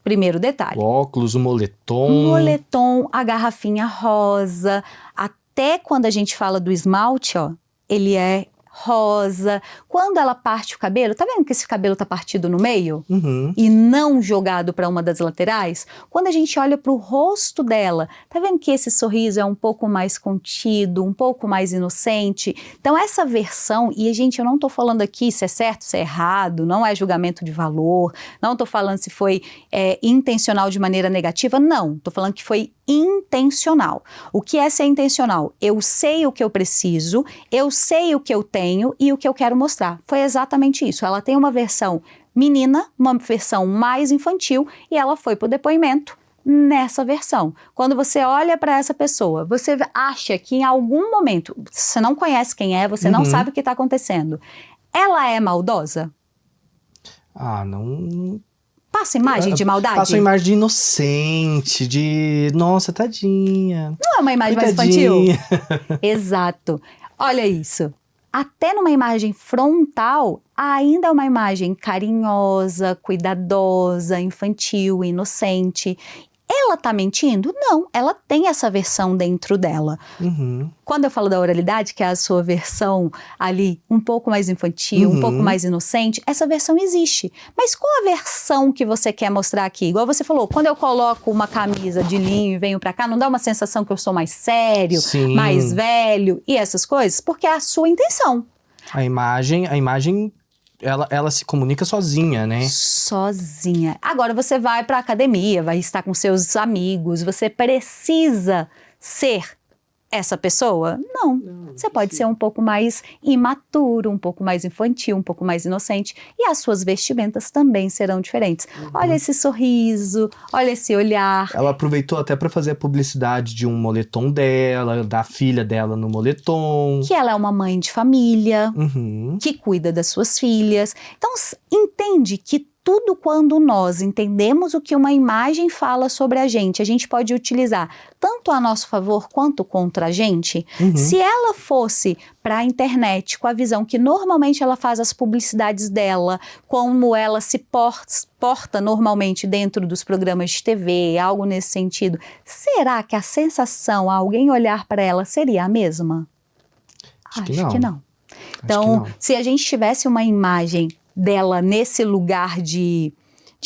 Primeiro detalhe. O óculos, o moletom. O moletom, a garrafinha rosa, até quando a gente fala do esmalte, ó, ele é rosa. Quando ela parte o cabelo, tá vendo que esse cabelo tá partido no meio? E não jogado para uma das laterais? Quando a gente olha para o rosto dela, tá vendo que esse sorriso é um pouco mais contido, um pouco mais inocente? Então essa versão, e gente, eu não tô falando aqui se é certo, se é errado, não é julgamento de valor, não tô falando se foi intencional de maneira negativa, não, tô falando que foi intencional. O que é ser intencional? Eu sei o que eu preciso, eu sei o que eu tenho e o que eu quero mostrar. Foi exatamente isso. Ela tem uma versão menina, uma versão mais infantil e ela foi pro depoimento nessa versão. Quando você olha para essa pessoa, você acha que em algum momento, você não conhece quem é, você não sabe o que está acontecendo. Ela é maldosa? Ah, não... Passa imagem de maldade? Passa uma imagem de inocente, de... Nossa, tadinha. Não é uma imagem mais infantil? Exato. Olha isso. Até numa imagem frontal, ainda é uma imagem carinhosa, cuidadosa, infantil, inocente. Ela tá mentindo? Não, ela tem essa versão dentro dela. Quando eu falo da oralidade, que é a sua versão ali um pouco mais infantil, um pouco mais inocente, essa versão existe. Mas qual a versão que você quer mostrar aqui? Igual você falou, quando eu coloco uma camisa de linho e venho pra cá, não dá uma sensação que eu sou mais sério, mais velho e essas coisas? Porque é a sua intenção. A imagem ela se comunica sozinha, né? Sozinha. Agora você vai para a academia, vai estar com seus amigos, você precisa ser essa pessoa? Não. Você pode ser um pouco mais imaturo, um pouco mais infantil, um pouco mais inocente. E as suas vestimentas também serão diferentes. Olha esse sorriso, olha esse olhar. Ela aproveitou até para fazer a publicidade de um moletom dela, da filha dela no moletom. Que ela é uma mãe de família, que cuida das suas filhas. Então, entende que tudo quando nós entendemos o que uma imagem fala sobre a gente pode utilizar tanto a nosso favor quanto contra a gente. Se ela fosse para a internet com a visão que normalmente ela faz as publicidades dela, como ela se porta normalmente dentro dos programas de TV, algo nesse sentido, será que a sensação a alguém olhar para ela seria a mesma? Acho que não. Então, se a gente tivesse uma imagem dela nesse lugar de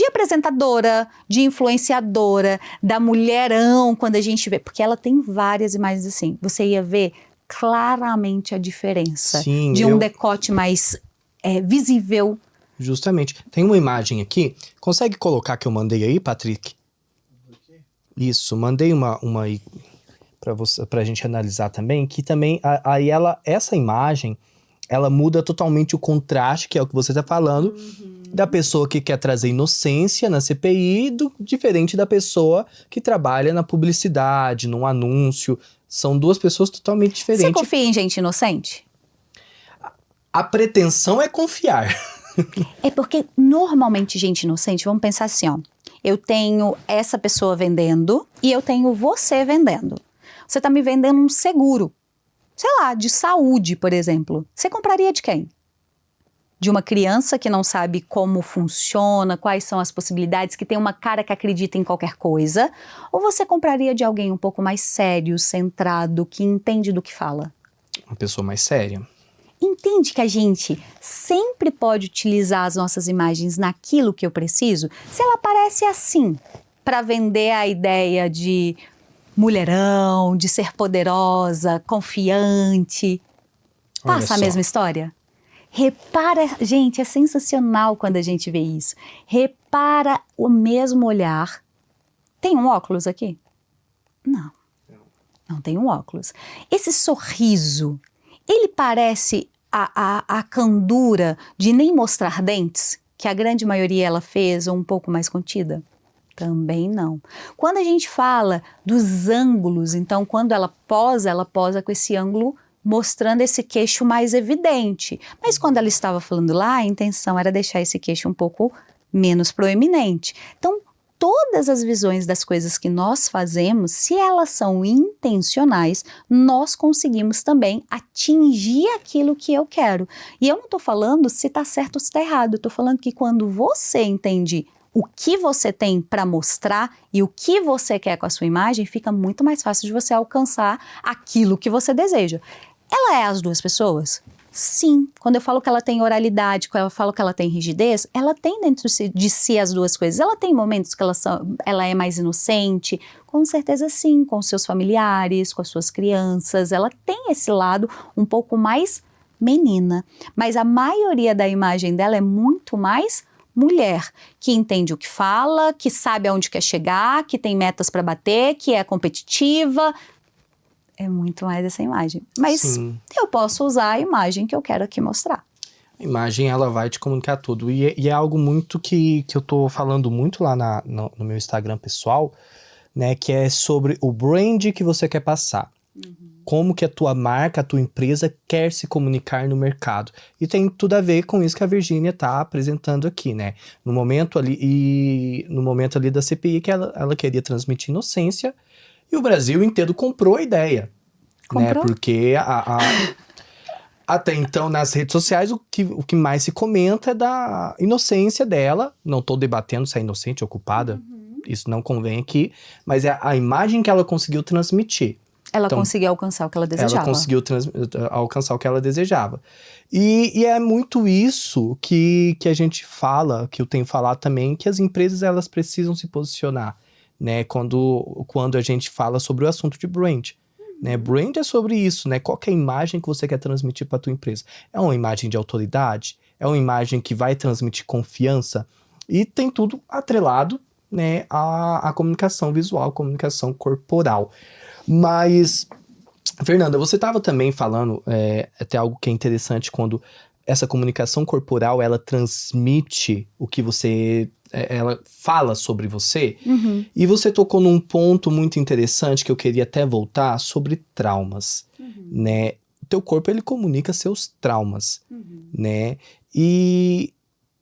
apresentadora, de influenciadora, da mulherão, quando a gente vê, porque ela tem várias imagens assim, você ia ver claramente a diferença de um decote mais visível. Justamente. Tem uma imagem aqui, consegue colocar que eu mandei aí, Patrick? Isso, mandei uma aí pra gente analisar também, que também, aí essa imagem, ela muda totalmente o contraste, que é o que você está falando, da pessoa que quer trazer inocência na CPI, diferente da pessoa que trabalha na publicidade, num anúncio. São duas pessoas totalmente diferentes. Você confia em gente inocente? A pretensão é confiar. É porque normalmente gente inocente, vamos pensar assim, ó. Eu tenho essa pessoa vendendo e eu tenho você vendendo. Você está me vendendo um seguro. Sei lá, de saúde, por exemplo. Você compraria de quem? De uma criança que não sabe como funciona, quais são as possibilidades, que tem uma cara que acredita em qualquer coisa? Ou você compraria de alguém um pouco mais sério, centrado, que entende do que fala? Uma pessoa mais séria. Entende que a gente sempre pode utilizar as nossas imagens naquilo que eu preciso? Se ela aparece assim, para vender a ideia de mulherão, de ser poderosa, confiante. Passa a mesma história? Repara, gente, é sensacional quando a gente vê isso. Repara o mesmo olhar. Tem um óculos aqui? Não tem um óculos. Esse sorriso, ele parece a candura de nem mostrar dentes, que a grande maioria ela fez, ou um pouco mais contida? Também não. Quando a gente fala dos ângulos, então quando ela posa com esse ângulo mostrando esse queixo mais evidente. Mas quando ela estava falando lá, a intenção era deixar esse queixo um pouco menos proeminente. Então, todas as visões das coisas que nós fazemos, se elas são intencionais, nós conseguimos também atingir aquilo que eu quero. E eu não estou falando se está certo ou se está errado, eu estou falando que quando você entende o que você tem para mostrar e o que você quer com a sua imagem, fica muito mais fácil de você alcançar aquilo que você deseja. Ela é as duas pessoas? Sim. Quando eu falo que ela tem oralidade, quando eu falo que ela tem rigidez, ela tem dentro de si as duas coisas. Ela tem momentos que ela é mais inocente, com certeza sim, com seus familiares, com as suas crianças. Ela tem esse lado um pouco mais menina. Mas a maioria da imagem dela é muito mais mulher, que entende o que fala, que sabe aonde quer chegar, que tem metas para bater, que é competitiva. É muito mais essa imagem. Mas sim, eu posso usar a imagem que eu quero aqui mostrar. A imagem, ela vai te comunicar tudo. E é algo muito que eu tô falando muito lá no meu Instagram pessoal, né? Que é sobre o brand que você quer passar. Como que a tua marca, a tua empresa quer se comunicar no mercado. E tem tudo a ver com isso que a Virgínia tá apresentando aqui, né? No momento ali da CPI, que ela queria transmitir inocência, e o Brasil inteiro comprou a ideia. Comprou? Né? Porque até então, nas redes sociais, o que mais se comenta é da inocência dela. Não tô debatendo se é inocente ou culpada, isso não convém aqui, mas é a imagem que ela conseguiu transmitir. Ela conseguiu alcançar o que ela desejava. Ela conseguiu alcançar o que ela desejava. E é muito isso que a gente fala, que eu tenho falado também, que as empresas elas precisam se posicionar, né? Quando a gente fala sobre o assunto de brand. Né? Brand é sobre isso, né? Qual que é a imagem que você quer transmitir para a tua empresa? É uma imagem de autoridade? É uma imagem que vai transmitir confiança? E tem tudo atrelado, né, à comunicação visual, comunicação corporal. Mas, Fernanda, você estava também falando até algo que é interessante quando essa comunicação corporal, ela transmite o que você... ela fala sobre você. E você tocou num ponto muito interessante que eu queria até voltar sobre traumas, né? O teu corpo, ele comunica seus traumas, né? E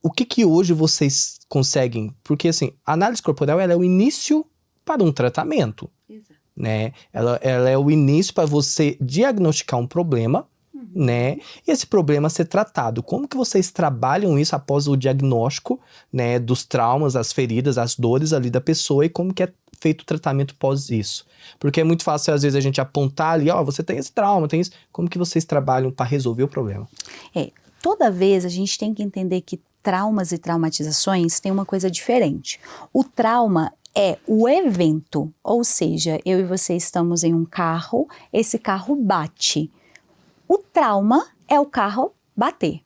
o que hoje vocês conseguem... Porque, assim, a análise corporal, ela é o início para um tratamento. Exato. Né? Ela é o início para você diagnosticar um problema, né? E esse problema ser tratado. Como que vocês trabalham isso após o diagnóstico, né, dos traumas, as feridas, as dores ali da pessoa, e como que é feito o tratamento pós isso? Porque é muito fácil, às vezes, a gente apontar ali, ó, você tem esse trauma, tem isso. Como que vocês trabalham para resolver o problema? Toda vez a gente tem que entender que traumas e traumatizações têm uma coisa diferente. O trauma é o evento, ou seja, eu e você estamos em um carro, esse carro bate. O trauma é o carro bater.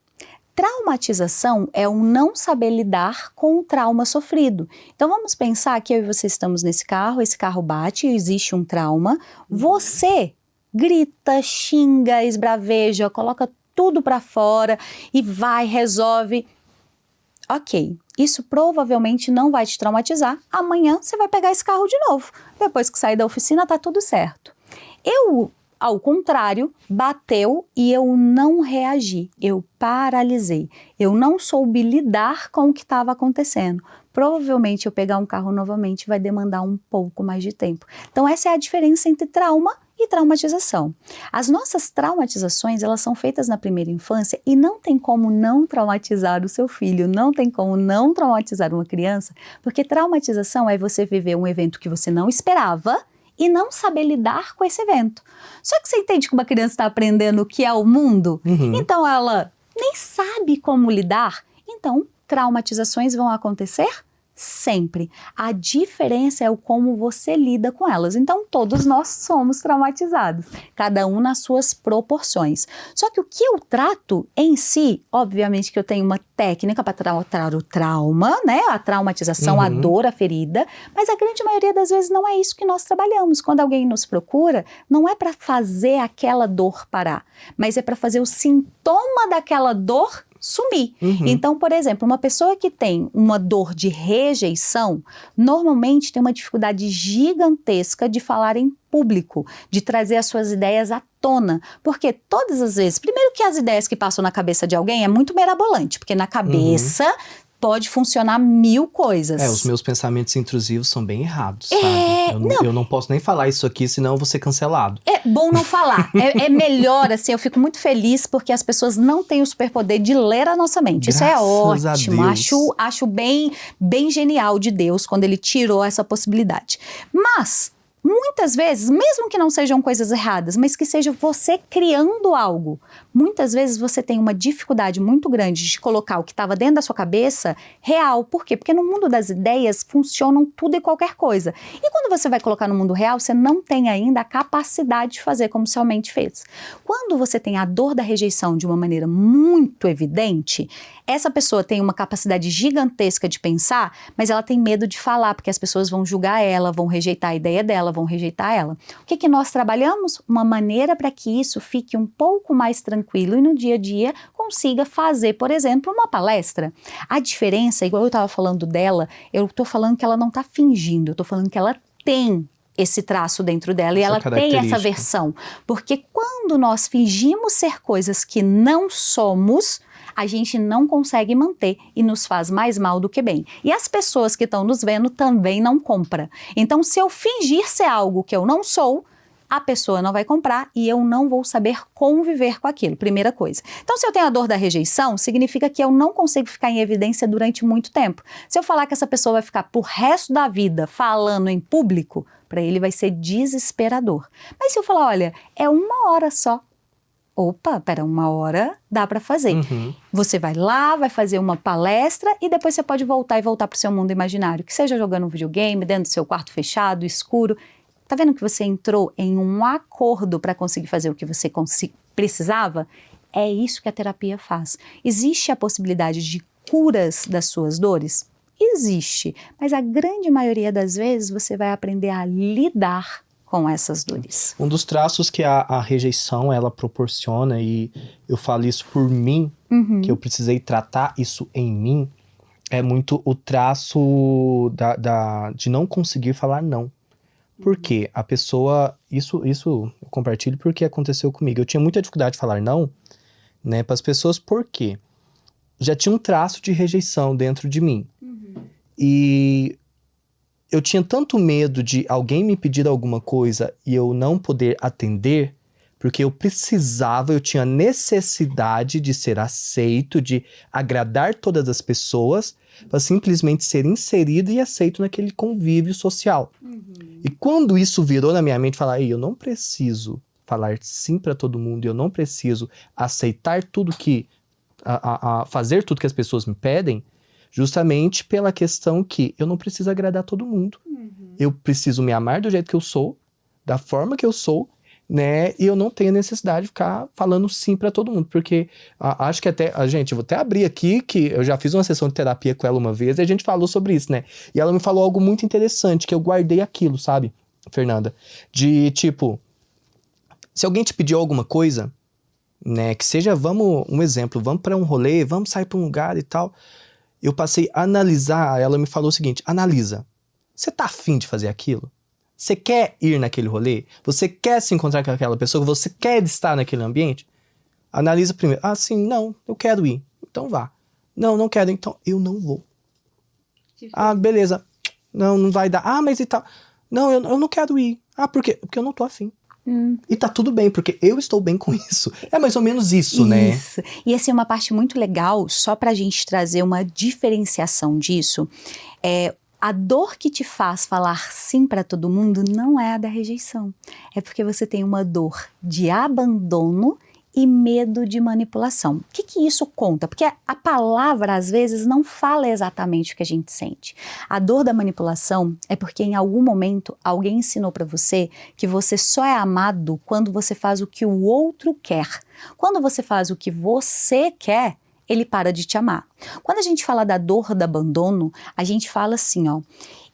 Traumatização é o não saber lidar com o trauma sofrido. Então vamos pensar que eu e você estamos nesse carro, esse carro bate, existe um trauma, você grita, xinga, esbraveja, coloca tudo pra fora e resolve. Ok, isso provavelmente não vai te traumatizar. Amanhã você vai pegar esse carro de novo. Depois que sair da oficina, tá tudo certo. Eu, ao contrário, bateu e eu não reagi. Eu paralisei. Eu não soube lidar com o que estava acontecendo. Provavelmente eu pegar um carro novamente vai demandar um pouco mais de tempo. Então essa é a diferença entre trauma e traumatização. As nossas traumatizações, elas são feitas na primeira infância e não tem como não traumatizar o seu filho, não tem como não traumatizar uma criança, porque traumatização é você viver um evento que você não esperava e não saber lidar com esse evento. Só que você entende que uma criança está aprendendo o que é o mundo? Então ela nem sabe como lidar. Então, traumatizações vão acontecer sempre. A diferença é o como você lida com elas. Então, todos nós somos traumatizados, cada um nas suas proporções. Só que o que eu trato em si, obviamente que eu tenho uma técnica para tratar o trauma, né? A traumatização, a dor, a ferida, mas a grande maioria das vezes não é isso que nós trabalhamos. Quando alguém nos procura, não é para fazer aquela dor parar, mas é para fazer o sintoma daquela dor sumir. Então, por exemplo, uma pessoa que tem uma dor de rejeição, normalmente tem uma dificuldade gigantesca de falar em público, de trazer as suas ideias à tona. Porque todas as vezes, primeiro que as ideias que passam na cabeça de alguém é muito mirabolante, porque na cabeça pode funcionar 1000 coisas. Os meus pensamentos intrusivos são bem errados, sabe? Eu não posso nem falar isso aqui, senão eu vou ser cancelado. É bom não falar. É melhor, assim, eu fico muito feliz porque as pessoas não têm o superpoder de ler a nossa mente. Isso é ótimo. Acho bem genial de Deus quando ele tirou essa possibilidade. Mas muitas vezes, mesmo que não sejam coisas erradas, mas que seja você criando algo, muitas vezes você tem uma dificuldade muito grande de colocar o que estava dentro da sua cabeça real. Por quê? Porque no mundo das ideias funcionam tudo e qualquer coisa. E quando você vai colocar no mundo real, você não tem ainda a capacidade de fazer como sua mente fez. Quando você tem a dor da rejeição de uma maneira muito evidente, essa pessoa tem uma capacidade gigantesca de pensar, mas ela tem medo de falar, porque as pessoas vão julgar ela, vão rejeitar a ideia dela, vão rejeitar ela. O que nós trabalhamos? Uma maneira para que isso fique um pouco mais tranquilo e no dia a dia consiga fazer, por exemplo, uma palestra. A diferença, igual eu estava falando dela, eu estou falando que ela não está fingindo, eu estou falando que ela tem esse traço dentro dela e ela tem essa versão. Porque quando nós fingimos ser coisas que não somos, a gente não consegue manter e nos faz mais mal do que bem. E as pessoas que estão nos vendo também não compram. Então, se eu fingir ser algo que eu não sou, a pessoa não vai comprar e eu não vou saber conviver com aquilo, primeira coisa. Então, se eu tenho a dor da rejeição, significa que eu não consigo ficar em evidência durante muito tempo. Se eu falar que essa pessoa vai ficar pro resto da vida falando em público, para ele vai ser desesperador. Mas se eu falar, olha, é 1 hora só. Opa, pera, 1 hora dá para fazer. Você vai lá, vai fazer uma palestra e depois você pode voltar para o seu mundo imaginário, que seja jogando um videogame, dentro do seu quarto fechado, escuro. Tá vendo que você entrou em um acordo para conseguir fazer o que você precisava? É isso que a terapia faz. Existe a possibilidade de curas das suas dores? Existe, mas a grande maioria das vezes você vai aprender a lidar com essas dores. Um dos traços que a rejeição ela proporciona, e eu falo isso por mim, que eu precisei tratar isso em mim, é muito o traço de não conseguir falar não. Por quê? A pessoa, isso eu compartilho porque aconteceu comigo. Eu tinha muita dificuldade de falar não, né, para as pessoas, por quê? Já tinha um traço de rejeição dentro de mim. E eu tinha tanto medo de alguém me pedir alguma coisa e eu não poder atender, porque eu tinha necessidade de ser aceito, de agradar todas as pessoas, para simplesmente ser inserido e aceito naquele convívio social. E quando isso virou na minha mente, falar, eu não preciso falar sim para todo mundo, eu não preciso aceitar tudo que, fazer tudo que as pessoas me pedem, justamente pela questão que eu não preciso agradar todo mundo. Eu preciso me amar do jeito que eu sou, da forma que eu sou, né? E eu não tenho necessidade de ficar falando sim pra todo mundo, porque acho que até, gente, eu vou até abrir aqui, que eu já fiz uma sessão de terapia com ela uma vez, e a gente falou sobre isso, né? E ela me falou algo muito interessante, que eu guardei aquilo, sabe, Fernanda? De, tipo, se alguém te pediu alguma coisa, né, que seja, um exemplo, vamos pra um rolê, vamos sair pra um lugar e tal, eu passei a analisar, ela me falou o seguinte, analisa, você tá afim de fazer aquilo? Você quer ir naquele rolê? Você quer se encontrar com aquela pessoa? Você quer estar naquele ambiente? Analisa primeiro. Ah, sim, não, eu quero ir. Então vá. Não, não quero, então eu não vou. Ah, beleza. Não vai dar. Ah, mas e tal. Não, eu não quero ir. Ah, por quê? Porque eu não tô afim. E tá tudo bem, porque eu estou bem com isso. É mais ou menos isso, né? Isso. E assim, uma parte muito legal, só pra gente trazer uma diferenciação disso, a dor que te faz falar sim para todo mundo não é a da rejeição. É porque você tem uma dor de abandono e medo de manipulação. O que isso conta? Porque a palavra, às vezes, não fala exatamente o que a gente sente. A dor da manipulação é porque, em algum momento, alguém ensinou para você que você só é amado quando você faz o que o outro quer. Quando você faz o que você quer, ele para de te amar. Quando a gente fala da dor do abandono, a gente fala assim, ó,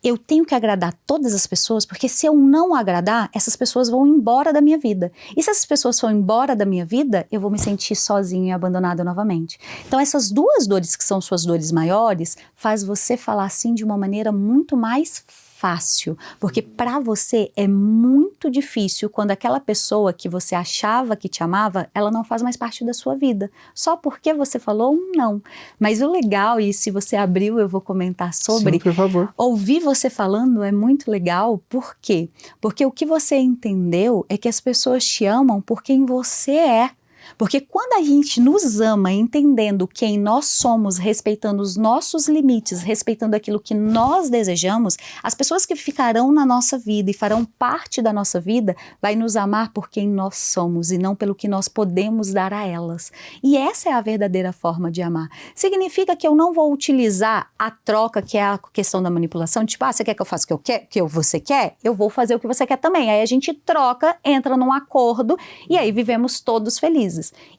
eu tenho que agradar todas as pessoas, porque se eu não agradar, essas pessoas vão embora da minha vida. E se essas pessoas forem embora da minha vida, eu vou me sentir sozinha e abandonada novamente. Então essas duas dores, que são suas dores maiores, faz você falar assim de uma maneira muito mais fácil, porque para você é muito difícil quando aquela pessoa que você achava que te amava, ela não faz mais parte da sua vida, só porque você falou um não. Mas o legal, e se você abriu eu vou comentar sobre, sim, por favor. Ouvir você falando é muito legal, por quê? Porque o que você entendeu é que as pessoas te amam por quem você é. Porque quando a gente nos ama entendendo quem nós somos, respeitando os nossos limites, respeitando aquilo que nós desejamos, as pessoas que ficarão na nossa vida e farão parte da nossa vida vai nos amar por quem nós somos e não pelo que nós podemos dar a elas. E essa é a verdadeira forma de amar. Significa que eu não vou utilizar a troca, que é a questão da manipulação, tipo, você quer que eu faça o que você quer? Eu vou fazer o que você quer também. Aí a gente troca, entra num acordo e aí vivemos todos felizes.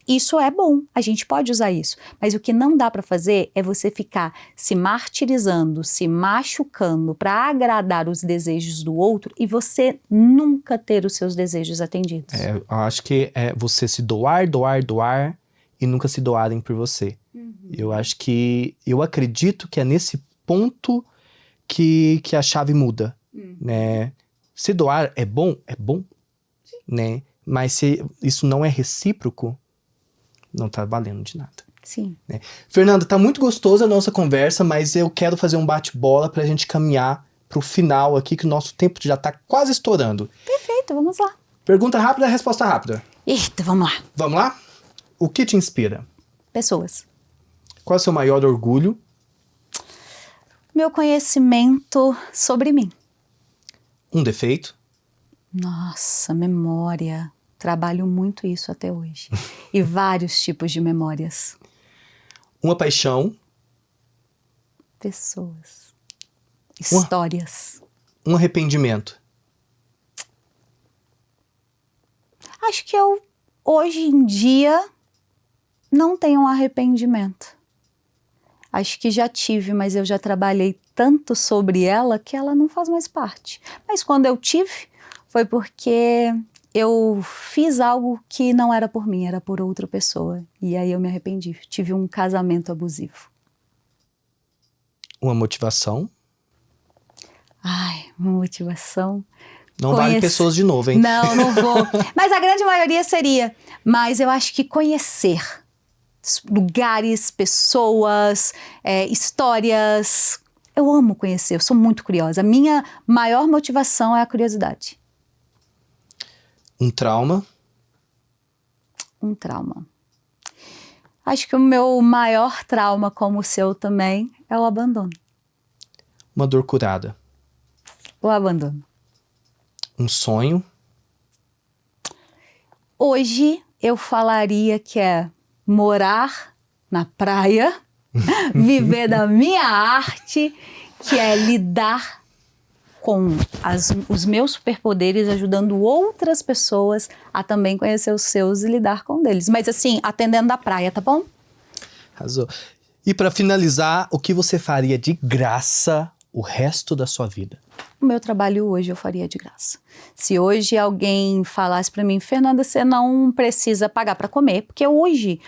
Isso é bom, a gente pode usar isso, mas o que não dá para fazer é você ficar se martirizando, se machucando para agradar os desejos do outro e você nunca ter os seus desejos atendidos. Eu acho que é você se doar e nunca se doarem por você. Eu acredito que é nesse ponto que a chave muda, né? Se doar é bom, né? Mas se isso não é recíproco, não tá valendo de nada. Sim. Né? Fernanda, tá muito gostosa a nossa conversa, mas eu quero fazer um bate-bola pra gente caminhar pro final aqui, que o nosso tempo já tá quase estourando. Perfeito, vamos lá. Pergunta rápida, resposta rápida. Eita, vamos lá. Vamos lá? O que te inspira? Pessoas. Qual é o seu maior orgulho? Meu conhecimento sobre mim. Um defeito? Nossa, memória. Trabalho muito isso até hoje. E vários tipos de memórias. Uma paixão? Pessoas. Histórias. Um arrependimento? Acho que eu, hoje em dia, não tenho um arrependimento. Acho que já tive, mas eu já trabalhei tanto sobre ela que ela não faz mais parte. Mas quando eu tive, foi porque eu fiz algo que não era por mim, era por outra pessoa. E aí eu me arrependi. Tive um casamento abusivo. Uma motivação? Ai, uma motivação. Não vale pessoas de novo, hein? Não, não vou. Mas a grande maioria seria. Mas eu acho que conhecer lugares, pessoas, histórias. Eu amo conhecer, eu sou muito curiosa. A minha maior motivação é a curiosidade. Um trauma? Um trauma. Acho que o meu maior trauma, como o seu também, é o abandono. Uma dor curada? O abandono. Um sonho? Hoje eu falaria que é morar na praia, viver da minha arte, que é lidar com os meus superpoderes, ajudando outras pessoas a também conhecer os seus e lidar com eles. Mas assim, atendendo da praia, tá bom? Arrasou. E para finalizar, o que você faria de graça o resto da sua vida? O meu trabalho hoje eu faria de graça. Se hoje alguém falasse para mim, Fernanda, você não precisa pagar para comer, porque hoje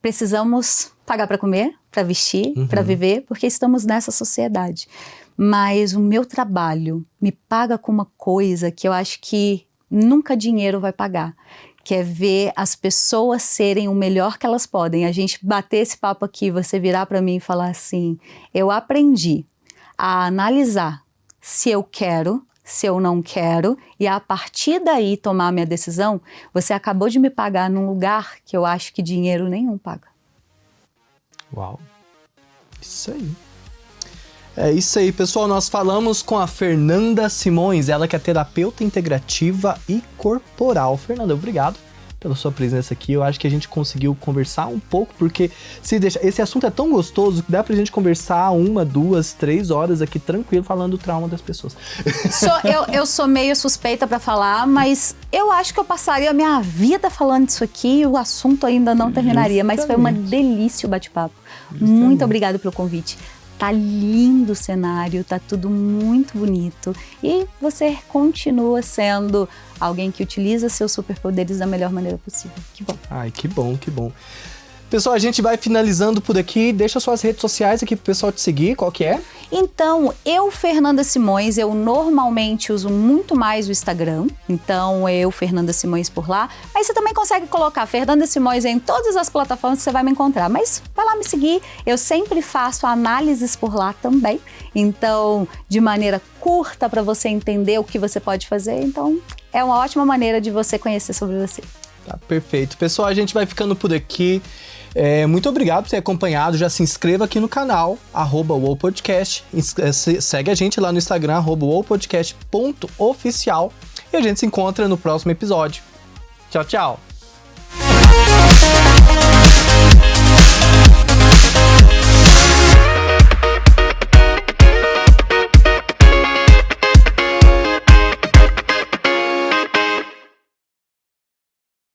precisamos pagar para comer, para vestir, para viver, porque estamos nessa sociedade. Mas o meu trabalho me paga com uma coisa que eu acho que nunca dinheiro vai pagar, que é ver as pessoas serem o melhor que elas podem. A gente bater esse papo aqui, você virar para mim e falar assim, eu aprendi a analisar se eu quero, se eu não quero, e a partir daí tomar a minha decisão. Você acabou de me pagar num lugar que eu acho que dinheiro nenhum paga. Uau, isso aí. É isso aí, pessoal. Nós falamos com a Fernanda Simões, ela que é terapeuta integrativa e corporal. Fernanda, obrigado pela sua presença aqui. Eu acho que a gente conseguiu conversar um pouco, porque esse assunto é tão gostoso que dá pra gente conversar 1, 2, 3 horas aqui tranquilo falando do trauma das pessoas. Eu sou meio suspeita pra falar, mas eu acho que eu passaria a minha vida falando disso aqui e o assunto ainda não terminaria. Mas foi uma delícia o bate-papo. Muito obrigada pelo convite. Tá lindo o cenário, tá tudo muito bonito e você continua sendo alguém que utiliza seus superpoderes da melhor maneira possível. Que bom. Ai, que bom, que bom. Pessoal, a gente vai finalizando por aqui. Deixa suas redes sociais aqui pro pessoal te seguir. Qual que é? Então, Fernanda Simões, eu normalmente uso muito mais o Instagram. Então, Fernanda Simões por lá. Mas você também consegue colocar Fernanda Simões em todas as plataformas que você vai me encontrar. Mas vai lá me seguir. Eu sempre faço análises por lá também. Então, de maneira curta para você entender o que você pode fazer. Então, é uma ótima maneira de você conhecer sobre você. Tá, perfeito. Pessoal, a gente vai ficando por aqui. Muito obrigado por ter acompanhado. Já se inscreva aqui no canal, @wowpodcast. Segue a gente lá no Instagram, @wowpodcast.oficial. E a gente se encontra no próximo episódio. Tchau, tchau!